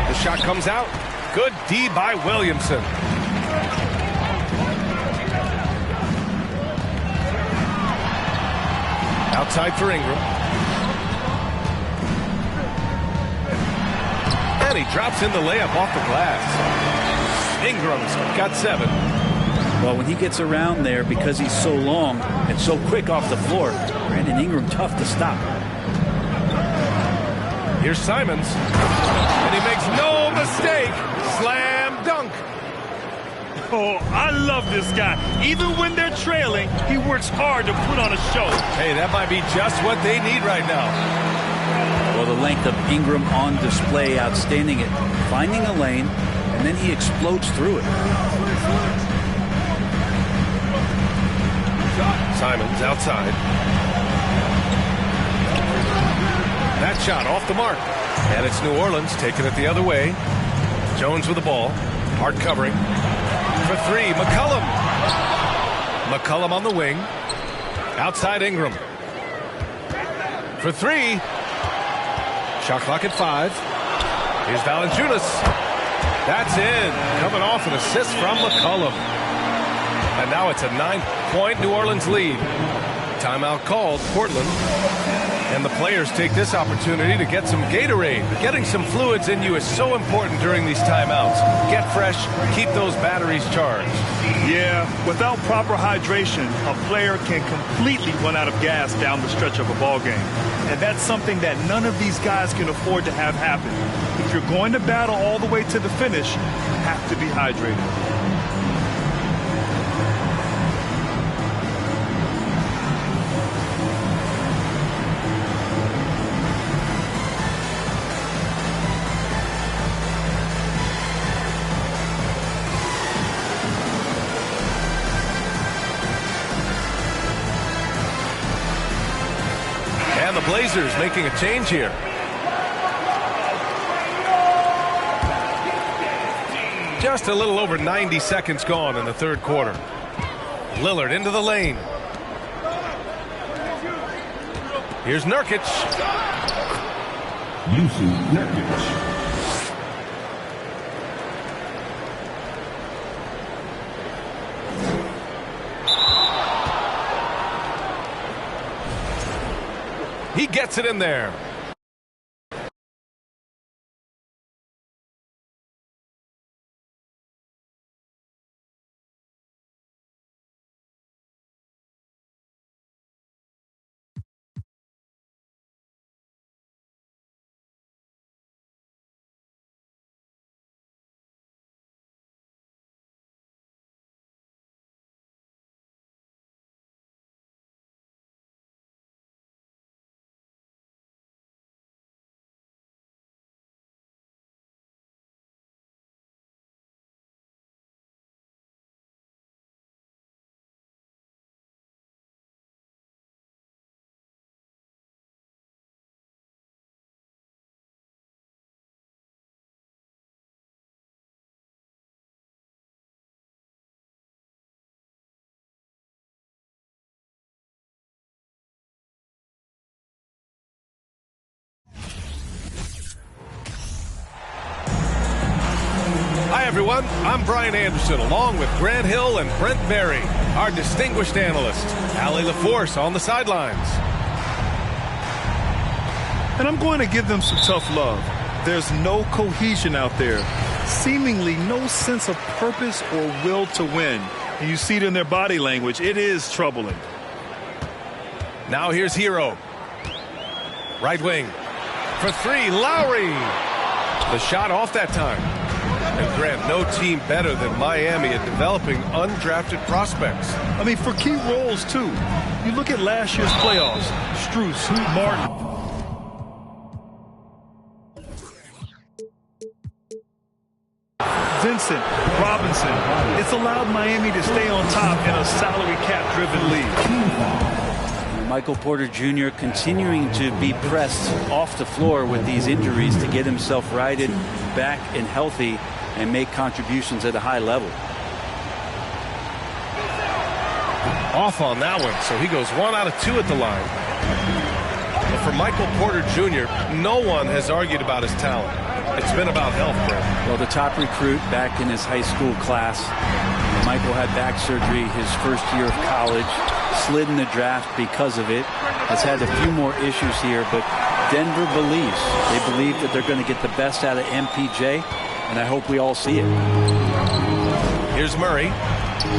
The shot comes out. Good D by Williamson. Outside for Ingram. And he drops in the layup off the glass. Ingram's got 7. Well, when he gets around there, because he's so long and so quick off the floor, Brandon Ingram tough to stop. Here's Simons. And he makes no mistake. Slam dunk. Oh, I love this guy. Even when they're trailing, he works hard to put on a show. Hey, that might be just what they need right now. Well, the length of Ingram on display, outstanding at finding a lane, and then he explodes through it. Simons outside. That shot off the mark. And it's New Orleans taking it the other way. Jones with the ball. Hard covering. For 3, McCollum. McCollum on the wing. Outside Ingram. For 3. Shot clock at 5. Here's Valanciunas. That's in. Coming off an assist from McCollum. And now it's a 9-point New Orleans lead. Timeout called, Portland. And the players take this opportunity to get some Gatorade. Getting some fluids in you is so important during these timeouts. Get fresh, keep those batteries charged. Yeah, without proper hydration, a player can completely run out of gas down the stretch of a ball game. And that's something that none of these guys can afford to have happen. If you're going to battle all the way to the finish, you have to be hydrated. And the Blazers making a change here. Just a little over 90 seconds gone in the third quarter. Lillard into the lane. Here's Nurkic. Yusuf Nurkic. He gets it in there. Hi, everyone. I'm Brian Anderson, along with Grant Hill and Brent Berry, our distinguished analyst. Allie LaForce on the sidelines. And I'm going to give them some tough love. There's no cohesion out there. Seemingly no sense of purpose or will to win. And you see it in their body language. It is troubling. Now here's Hero. Right wing. For three, Lowry. The shot off that time. And Grant, no team better than Miami at developing undrafted prospects. I mean, for key roles, too. You look at last year's playoffs. Strus, Martin. Vincent, Robinson. It's allowed Miami to stay on top in a salary cap-driven league. Michael Porter Jr. continuing to be pressed off the floor with these injuries to get himself righted, back and healthy, and make contributions at a high level. Off on that one, so he goes 1 out of 2 at the line. But for Michael Porter Jr., no one has argued about his talent. It's been about health, Brent. Well, the top recruit back in his high school class. Michael had back surgery his first year of college, slid in the draft because of it, has had a few more issues here, but Denver believes. They believe that they're going to get the best out of MPJ, and I hope we all see it. Here's Murray,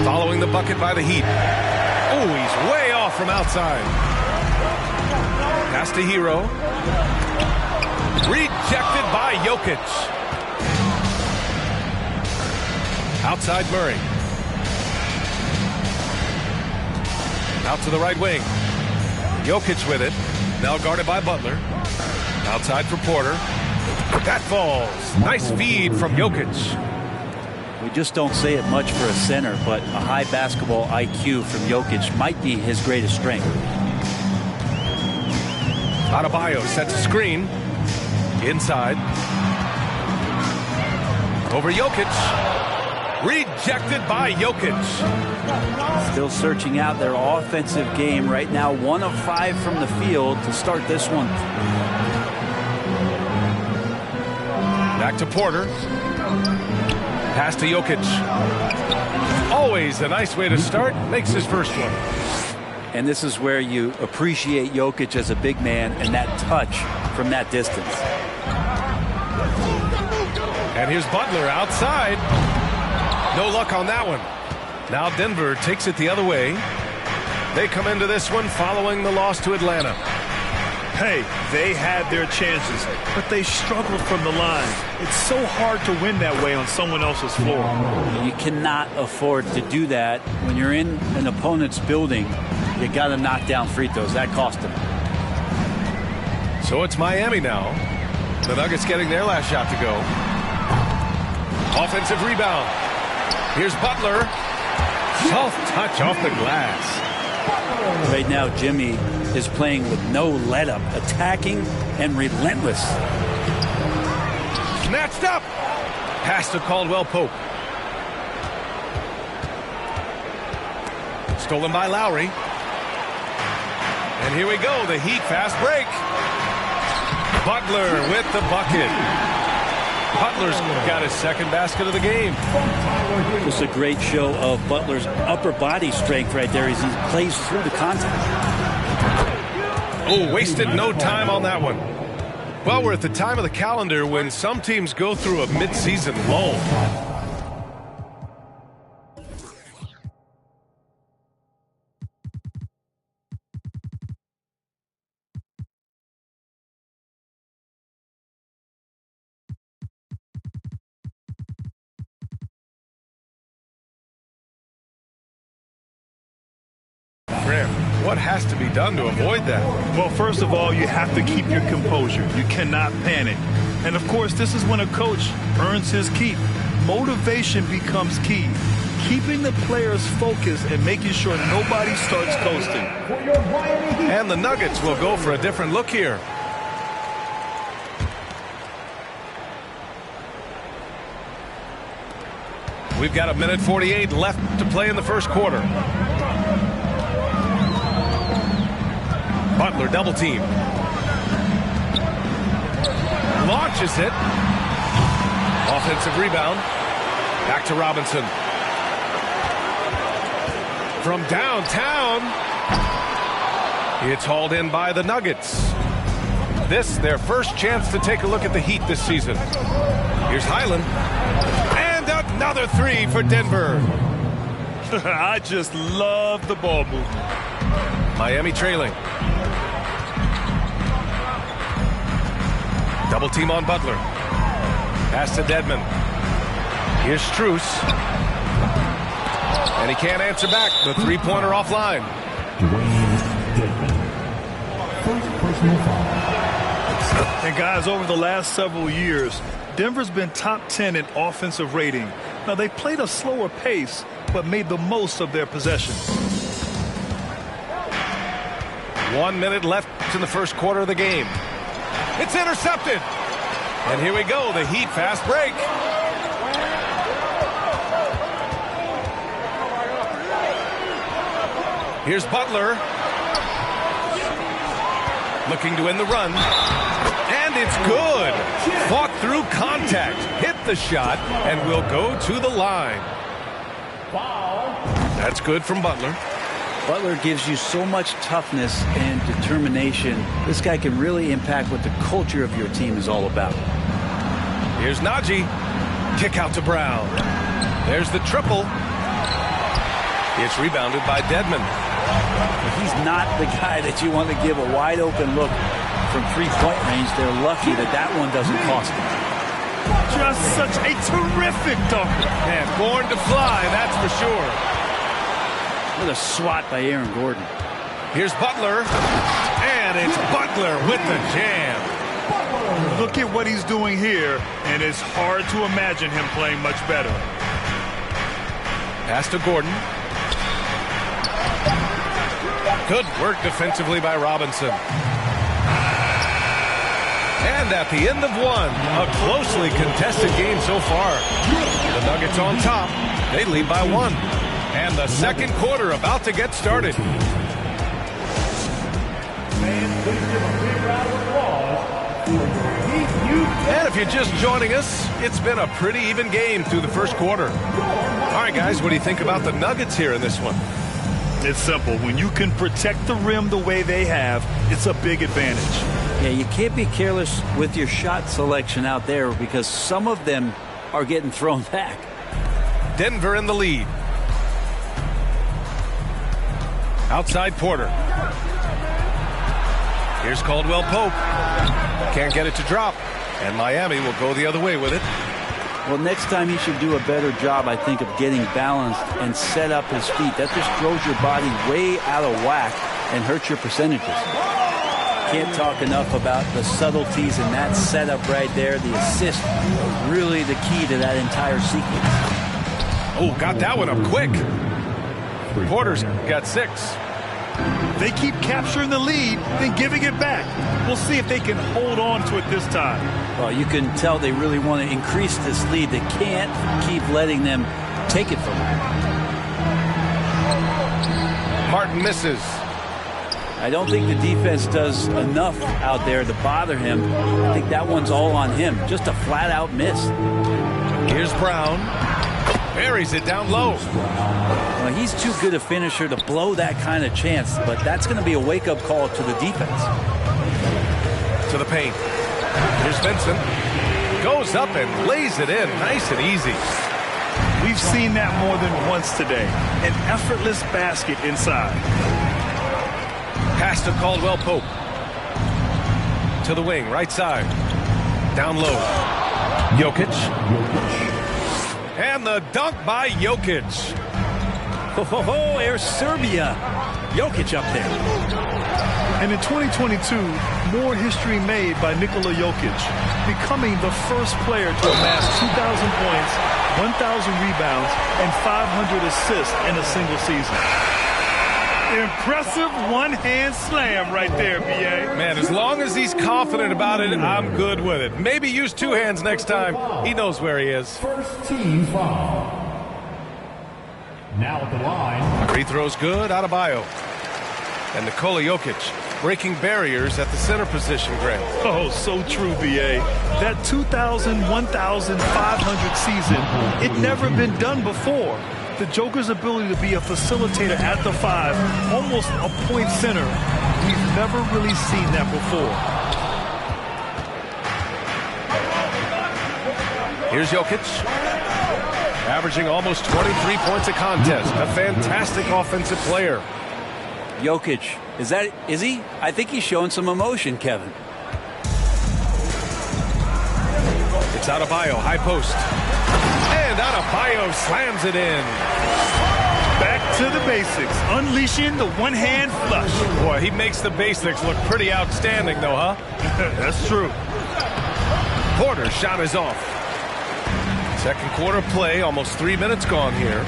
following the bucket by the Heat. Oh, he's way off from outside. Pass to Hero. Rejected by Jokic. Outside Murray. Out to the right wing. Jokic with it. Now guarded by Butler. Outside for Porter. That falls. Nice feed from Jokic. We just don't say it much for a center, but a high basketball IQ from Jokic might be his greatest strength. Adebayo sets a screen. Inside. Over Jokic. Rejected by Jokic. Still searching out their offensive game right now. 1 of 5 from the field to start this one. Back to Porter. Pass to Jokic. Always a nice way to start. Makes his first one. And this is where you appreciate Jokic as a big man and that touch from that distance. And here's Butler outside. No luck on that one. Now Denver takes it the other way. They come into this one following the loss to Atlanta. Hey, they had their chances, but they struggled from the line. It's so hard to win that way on someone else's floor. You cannot afford to do that when you're in an opponent's building. You got to knock down free throws. That cost them. So it's Miami now. The Nuggets getting their last shot to go. Offensive rebound. Here's Butler. Soft touch off the glass. Right now, Jimmy is playing with no let-up, attacking and relentless. Snatched up. Pass to Caldwell Pope. Stolen by Lowry. And here we go, the Heat fast break. Butler with the bucket. Butler's got his second basket of the game. It's a great show of Butler's upper body strength right there as he plays through the contact. Oh, wasted no time on that one. Well, we're at the time of the calendar when some teams go through a midseason lull. What has to be done to avoid that? Well, first of all, you have to keep your composure. You cannot panic. And, of course, this is when a coach earns his keep. Motivation becomes key. Keeping the players focused and making sure nobody starts coasting. And the Nuggets will go for a different look here. We've got 1:48 left to play in the first quarter. Butler double team. Launches it. Offensive rebound. Back to Robinson. From downtown. It's hauled in by the Nuggets. This, their first chance to take a look at the Heat this season. Here's Highland. And another three for Denver. I just love the ball movement. Miami trailing. Double team on Butler. Pass to Dedmon. Here's Strus. And he can't answer back. The three-pointer offline. And guys, over the last several years, Denver's been top 10 in offensive rating. Now, they played a slower pace, but made the most of their possessions. 1 minute left in the first quarter of the game. It's intercepted. And here we go, the Heat fast break. Here's Butler. Looking to win the run. And it's good. Fought through contact. Hit the shot and will go to the line. That's good from Butler. Butler gives you so much toughness and determination. This guy can really impact what the culture of your team is all about. Here's Najee. Kick out to Brown. There's the triple. It's rebounded by Dedmon. He's not the guy that you want to give a wide open look from three-point range. They're lucky that that one doesn't cost them. Just such a terrific dunker. And born to fly, that's for sure. What a swat by Aaron Gordon. Here's Butler. And it's Butler with the jam. Look at what he's doing here, and it's hard to imagine him playing much better. Pass to Gordon. Good work defensively by Robinson. And at the end of one, a closely contested game so far. The Nuggets on top. They lead by one. And the second quarter about to get started. Fans, please give a big round of applause for your Heat And if you're just joining us, it's been a pretty even game through the first quarter. All right, guys, what do you think about the Nuggets here in this one? It's simple. When you can protect the rim the way they have, it's a big advantage. Yeah, you can't be careless with your shot selection out there because some of them are getting thrown back. Denver in the lead. Outside Porter. Here's Caldwell Pope. Can't get it to drop. And Miami will go the other way with it. Well, next time he should do a better job, I think, of getting balanced and set up his feet. That just throws your body way out of whack and hurts your percentages. Can't talk enough about the subtleties in that setup right there. The assist, really the key to that entire sequence. Oh, got that one up quick. Porter's got 6. They keep capturing the lead, then giving it back. We'll see if they can hold on to it this time. Well, you can tell they really want to increase this lead. They can't keep letting them take it from them. Martin misses. I don't think the defense does enough out there to bother him. I think that one's all on him. Just a flat-out miss. Here's Brown. Buries it down low. Well, he's too good a finisher to blow that kind of chance, but that's going to be a wake-up call to the defense. To the paint. Here's Vincent. Goes up and lays it in. Nice and easy. We've seen that more than once today. An effortless basket inside. Pass to Caldwell Pope. To the wing, right side. Down low. Jokic. And the dunk by Jokic. Oh, there's Serbia. Jokic up there. And in 2022, more history made by Nikola Jokic, becoming the first player to amass 2,000 points, 1,000 rebounds, and 500 assists in a single season. Impressive one-hand slam right there, B.A. Man, as long as he's confident about it, I'm good with it. Maybe use 2 hands next time. He knows where he is. First team foul. Now at the line. Free throw's good. Adebayo. And Nikola Jokic breaking barriers at the center position, Grant. Oh, so true, B.A. That 2,000, 1,500 season, it never been done before. The Joker's ability to be a facilitator at the 5, almost a point center, we've never really seen that before. Here's Jokic, averaging almost 23 points a contest. A fantastic offensive player. Jokic, is he? I think he's showing some emotion, Kevin. It's Adebayo, high post. And Adebayo slams it in. Back to the basics, unleashing the one-hand flush. Boy, he makes the basics look pretty outstanding, though, huh? That's true. Porter's shot is off. Second quarter play, almost 3 minutes gone here.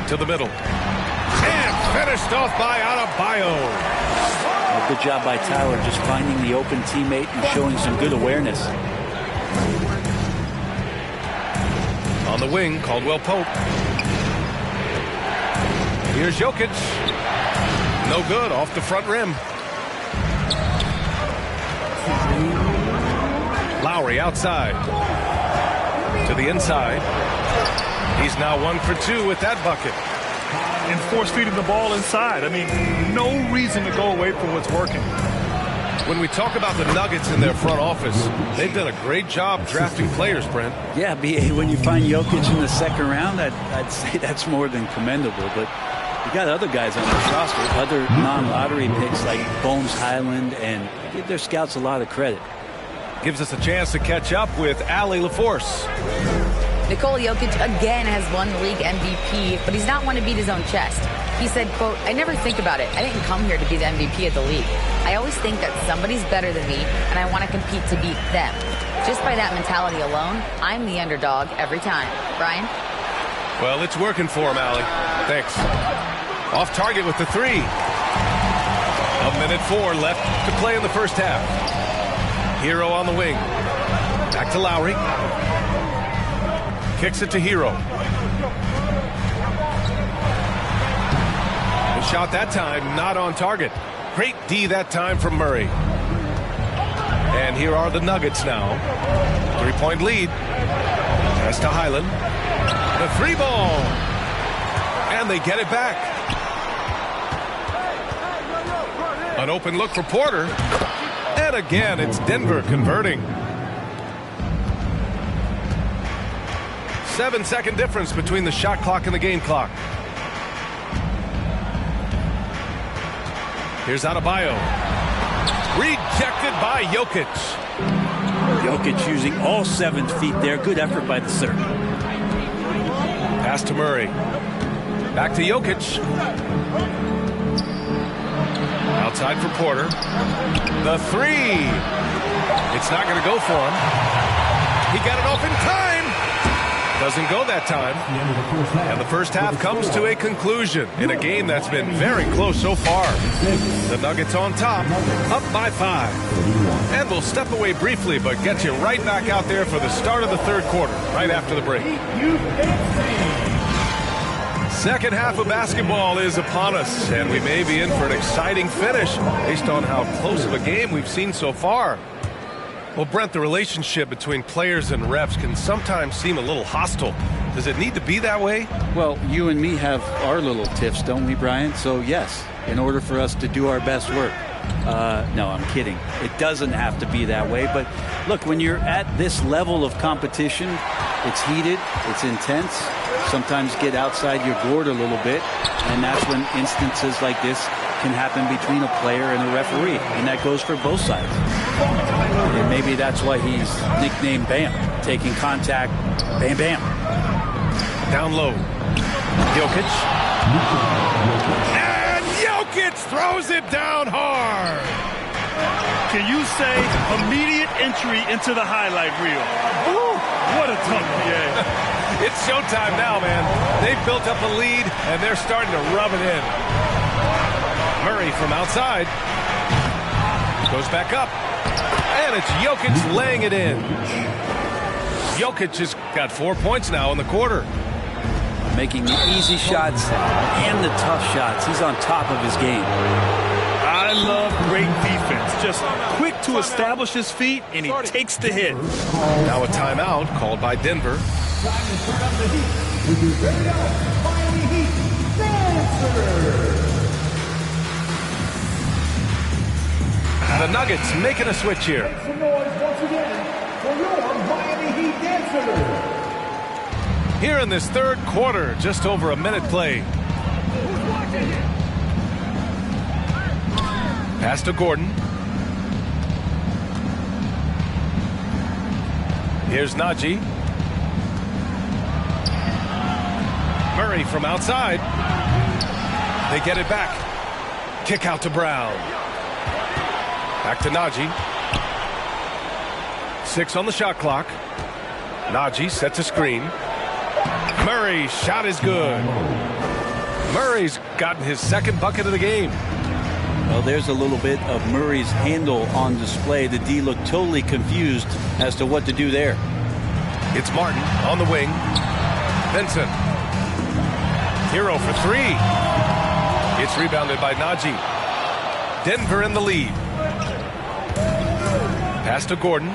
To the middle. And finished off by Adebayo. Well, good job by Tyler, just finding the open teammate and showing some good awareness. On the wing, Caldwell Pope. Here's Jokic. No good, off the front rim. Lowry outside. To the inside. He's now 1 for 2 with that bucket. And force-feeding the ball inside. I mean, no reason to go away from what's working. When we talk about the Nuggets in their front office, they've done a great job drafting players, Brent. Yeah, B.A., when you find Jokic in the second round, I'd say that's more than commendable. But you got other guys on this roster, other non-lottery picks like Bones Highland, and give their scouts a lot of credit. Gives us a chance to catch up with Allie LaForce. Nikola Jokic again has won the league MVP, but he's not one to beat his own chest. He said, quote, "I never think about it. I didn't come here to be the MVP of the league. I always think that somebody's better than me, and I want to compete to beat them. Just by that mentality alone, I'm the underdog every time." Brian? Well, it's working for him, Allie. Thanks. Off target with the 3. 1:04 left to play in the first half. Hero on the wing. Back to Lowry. Kicks it to Hero. The shot that time not on target. Great D that time from Murray. And here are the Nuggets now. 3-point lead. Pass to Highland. The 3-ball. And they get it back. An open look for Porter. And again, it's Denver converting. 7-second difference between the shot clock and the game clock. Here's Adebayo. Rejected by Jokic. Jokic using all 7 feet there. Good effort by the center. Pass to Murray. Back to Jokic. Outside for Porter. The 3. It's not going to go for him. He got it off in time. Doesn't go that time. And the first half comes to a conclusion in a game that's been very close so far. The Nuggets on top, up by 5. And we'll step away briefly, but get you right back out there for the start of the third quarter, right after the break. Second half of basketball is upon us, and we may be in for an exciting finish based on how close of a game we've seen so far. Well, Brent, the relationship between players and refs can sometimes seem a little hostile. Does it need to be that way? Well, you and me have our little tiffs, don't we, Brian? So, yes, in order for us to do our best work. No, I'm kidding. It doesn't have to be that way. But, look, when you're at this level of competition, it's heated, it's intense. Sometimes get outside your gourd a little bit, and that's when instances like this can happen between a player and a referee, and that goes for both sides. And maybe that's why he's nicknamed Bam, taking contact, bam, bam. Down low. Jokic. And Jokic throws it down hard. Can you say immediate entry into the highlight reel? Woo, what a tough game. It's showtime now, man. They've built up a lead, and they're starting to rub it in. Murray from outside. Goes back up. And it's Jokic laying it in. Jokic has got 4 points now in the quarter. Making the easy shots and the tough shots. He's on top of his game. I love great defense. Just quick to establish his feet, and he takes the hit. Now a timeout called by Denver. The Nuggets making a switch here. Here in this third quarter, just over a minute played. Pass to Gordon. Here's Najee. Murray from outside. They get it back. Kick out to Brown. Back to Najee. 6 on the shot clock. Najee sets a screen. Murray's shot is good. Murray's gotten his second bucket of the game. Well, there's a little bit of Murray's handle on display. The D looked totally confused as to what to do there. It's Martin on the wing. Benson. Hero for 3. It's rebounded by Najee. Denver in the lead. Pass to Gordon.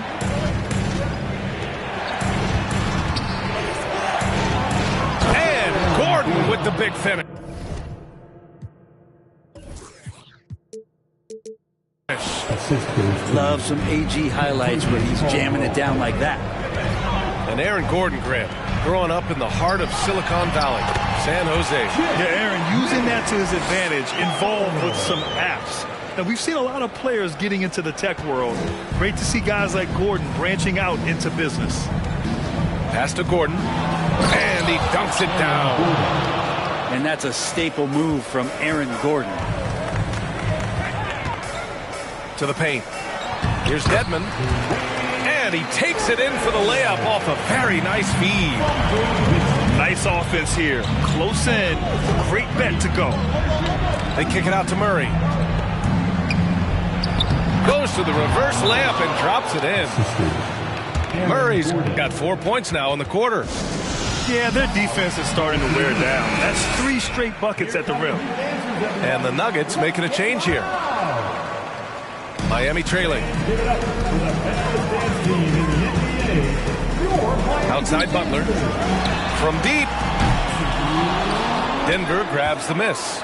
And Gordon with the big finish. Love some AG highlights where he's jamming it down like that. And Aaron Gordon, Grant, growing up in the heart of Silicon Valley, San Jose. Yeah, Aaron, using that to his advantage, involved with some apps. Now, we've seen a lot of players getting into the tech world. Great to see guys like Gordon branching out into business. Pass to Gordon, and he dunks it down. And that's a staple move from Aaron Gordon. To the paint. Here's Dedmon. And he takes it in for the layup off a very nice feed. Nice offense here. Close in. Great bet to go. They kick it out to Murray. Goes to the reverse layup and drops it in. Murray's got 4 points now in the quarter. Yeah, their defense is starting to wear down. That's 3 straight buckets at the rim. And the Nuggets making a change here. Miami trailing. Outside Butler. From deep. Denver grabs the miss.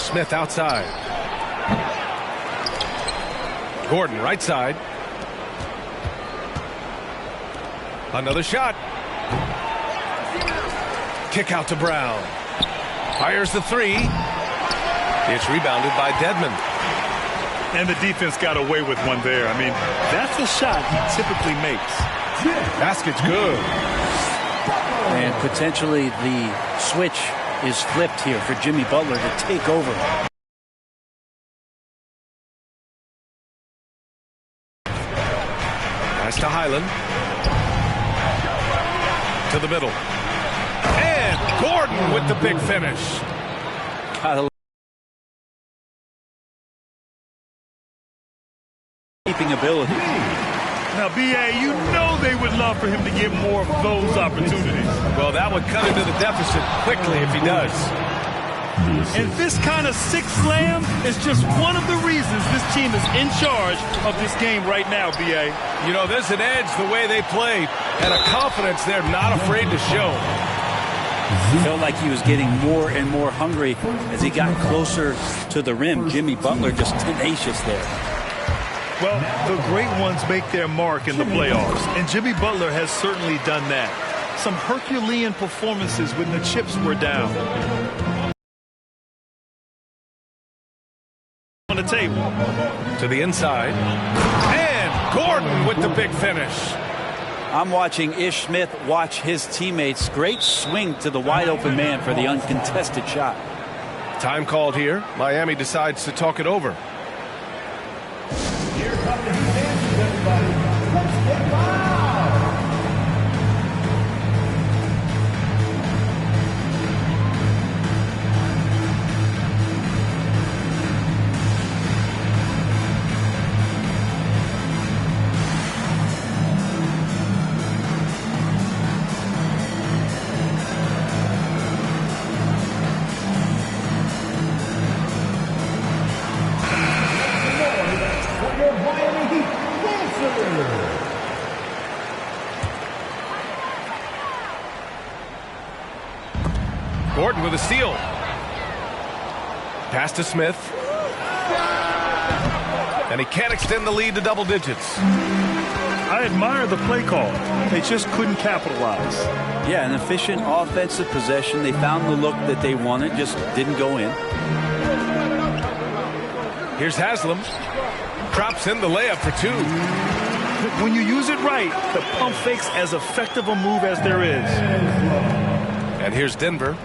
Smith outside. Gordon right side. Another shot. Kick out to Brown. Fires the three. It's rebounded by Dedmon. And the defense got away with one there. I mean, that's a shot he typically makes. Basket's good. And potentially the switch is flipped here for Jimmy Butler to take over. Pass to Highland. To the middle. And Gordon with the big finish. Keeping ability. Now, B.A., you know they would love for him to get more of those opportunities. Well, that would cut into the deficit quickly if he does. And this kind of sixth slam is just one of the reasons this team is in charge of this game right now, B.A. You know, there's an edge the way they play and a confidence they're not afraid to show. Felt like he was getting more and more hungry as he got closer to the rim. Jimmy Butler just tenacious there. Well, the great ones make their mark in the playoffs, and Jimmy Butler has certainly done that. Some Herculean performances when the chips were down. On the table. To the inside. And Gordon with the big finish. I'm watching Ish Smith watch his teammates. Great swing to the wide open man for the uncontested shot. Time called here. Miami decides to talk it over. Here come the defense, everybody. Let's get loud. Gordon with a steal. Pass to Smith. And he can't extend the lead to double digits. I admire the play call. They just couldn't capitalize. Yeah, an efficient offensive possession. They found the look that they wanted, just didn't go in. Here's Haslam. Drops in the layup for two. When you use it right, the pump fake's as effective a move as there is. And here's Denver.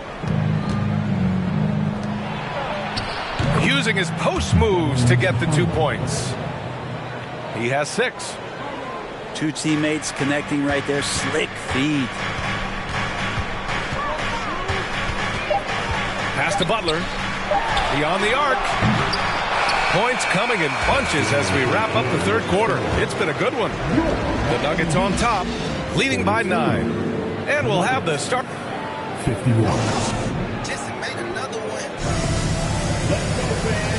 Using his post moves to get the 2 points. He has 6. Two teammates connecting right there. Slick feed. Pass to Butler. Beyond the arc. Points coming in bunches as we wrap up the third quarter. It's been a good one. The Nuggets on top, leading by 9. And we'll have the start. 51.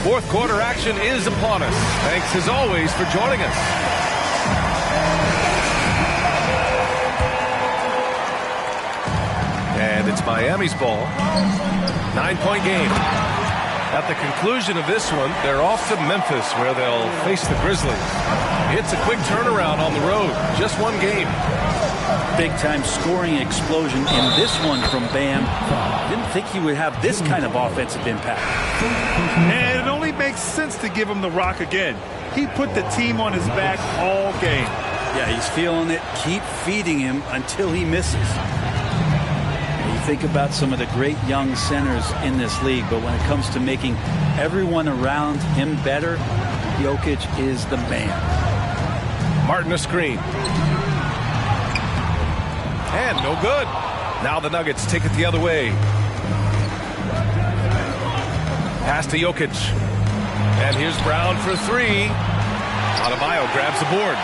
Fourth quarter action is upon us. Thanks as always for joining us. And it's Miami's ball. 9-point game. At the conclusion of this one, they're off to Memphis where they'll face the Grizzlies. It's a quick turnaround on the road. Just one game. Big-time scoring explosion in this one from Bam. Didn't think he would have this kind of offensive impact. And it only makes sense to give him the rock again. He put the team on his back all game. Yeah, he's feeling it. Keep feeding him until he misses. You think about some of the great young centers in this league, but when it comes to making everyone around him better, Jokic is the man. Martin a screen. And no good. Now the Nuggets take it the other way. Pass to Jokic. And here's Brown for 3. Adebayo grabs the board.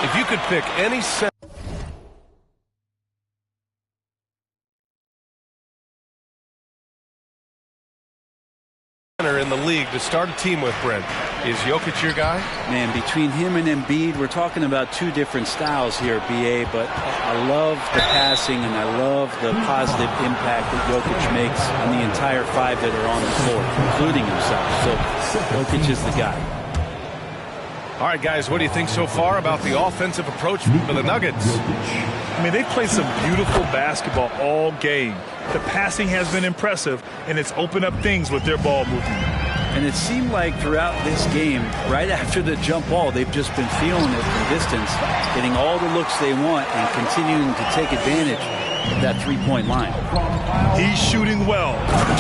If you could pick any center in the league to start a team with, Brent. Is Jokic your guy? Man, between him and Embiid, we're talking about two different styles here, BA, but I love the passing and I love the positive impact that Jokic makes on the entire five that are on the floor, including himself. So Jokic is the guy. All right, guys, what do you think so far about the offensive approach for the Nuggets? I mean, they've played some beautiful basketball all game. The passing has been impressive, and it's opened up things with their ball movement. And it seemed like throughout this game, right after the jump ball, they've just been feeling it from distance, getting all the looks they want and continuing to take advantage of that three-point line. He's shooting well,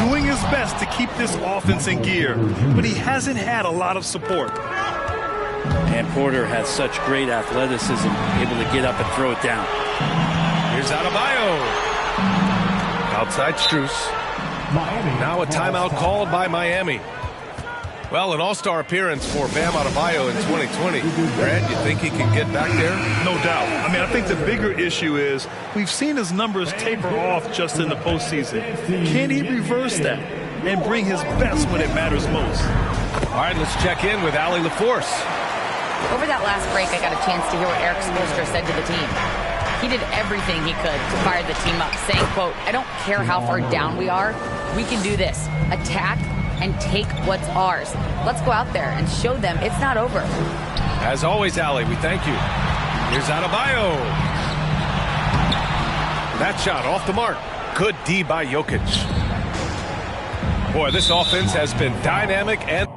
doing his best to keep this offense in gear, but he hasn't had a lot of support. And Porter has such great athleticism, able to get up and throw it down. Here's Adebayo. Outside Strus. Now a timeout called by Miami. Well, an all-star appearance for Bam Adebayo in 2020. Brad, you think he can get back there? No doubt. I mean, I think the bigger issue is we've seen his numbers taper off just in the postseason. Can he reverse that and bring his best when it matters most? All right, let's check in with Allie LaForce. Over that last break, I got a chance to hear what Eric Spoelstra said to the team. He did everything he could to fire the team up, saying, quote, "I don't care how far down we are. We can do this. Attack and take what's ours. Let's go out there and show them it's not over." As always, Allie, we thank you. Here's Adebayo. That shot off the mark. Good D by Jokic. Boy, this offense has been dynamic and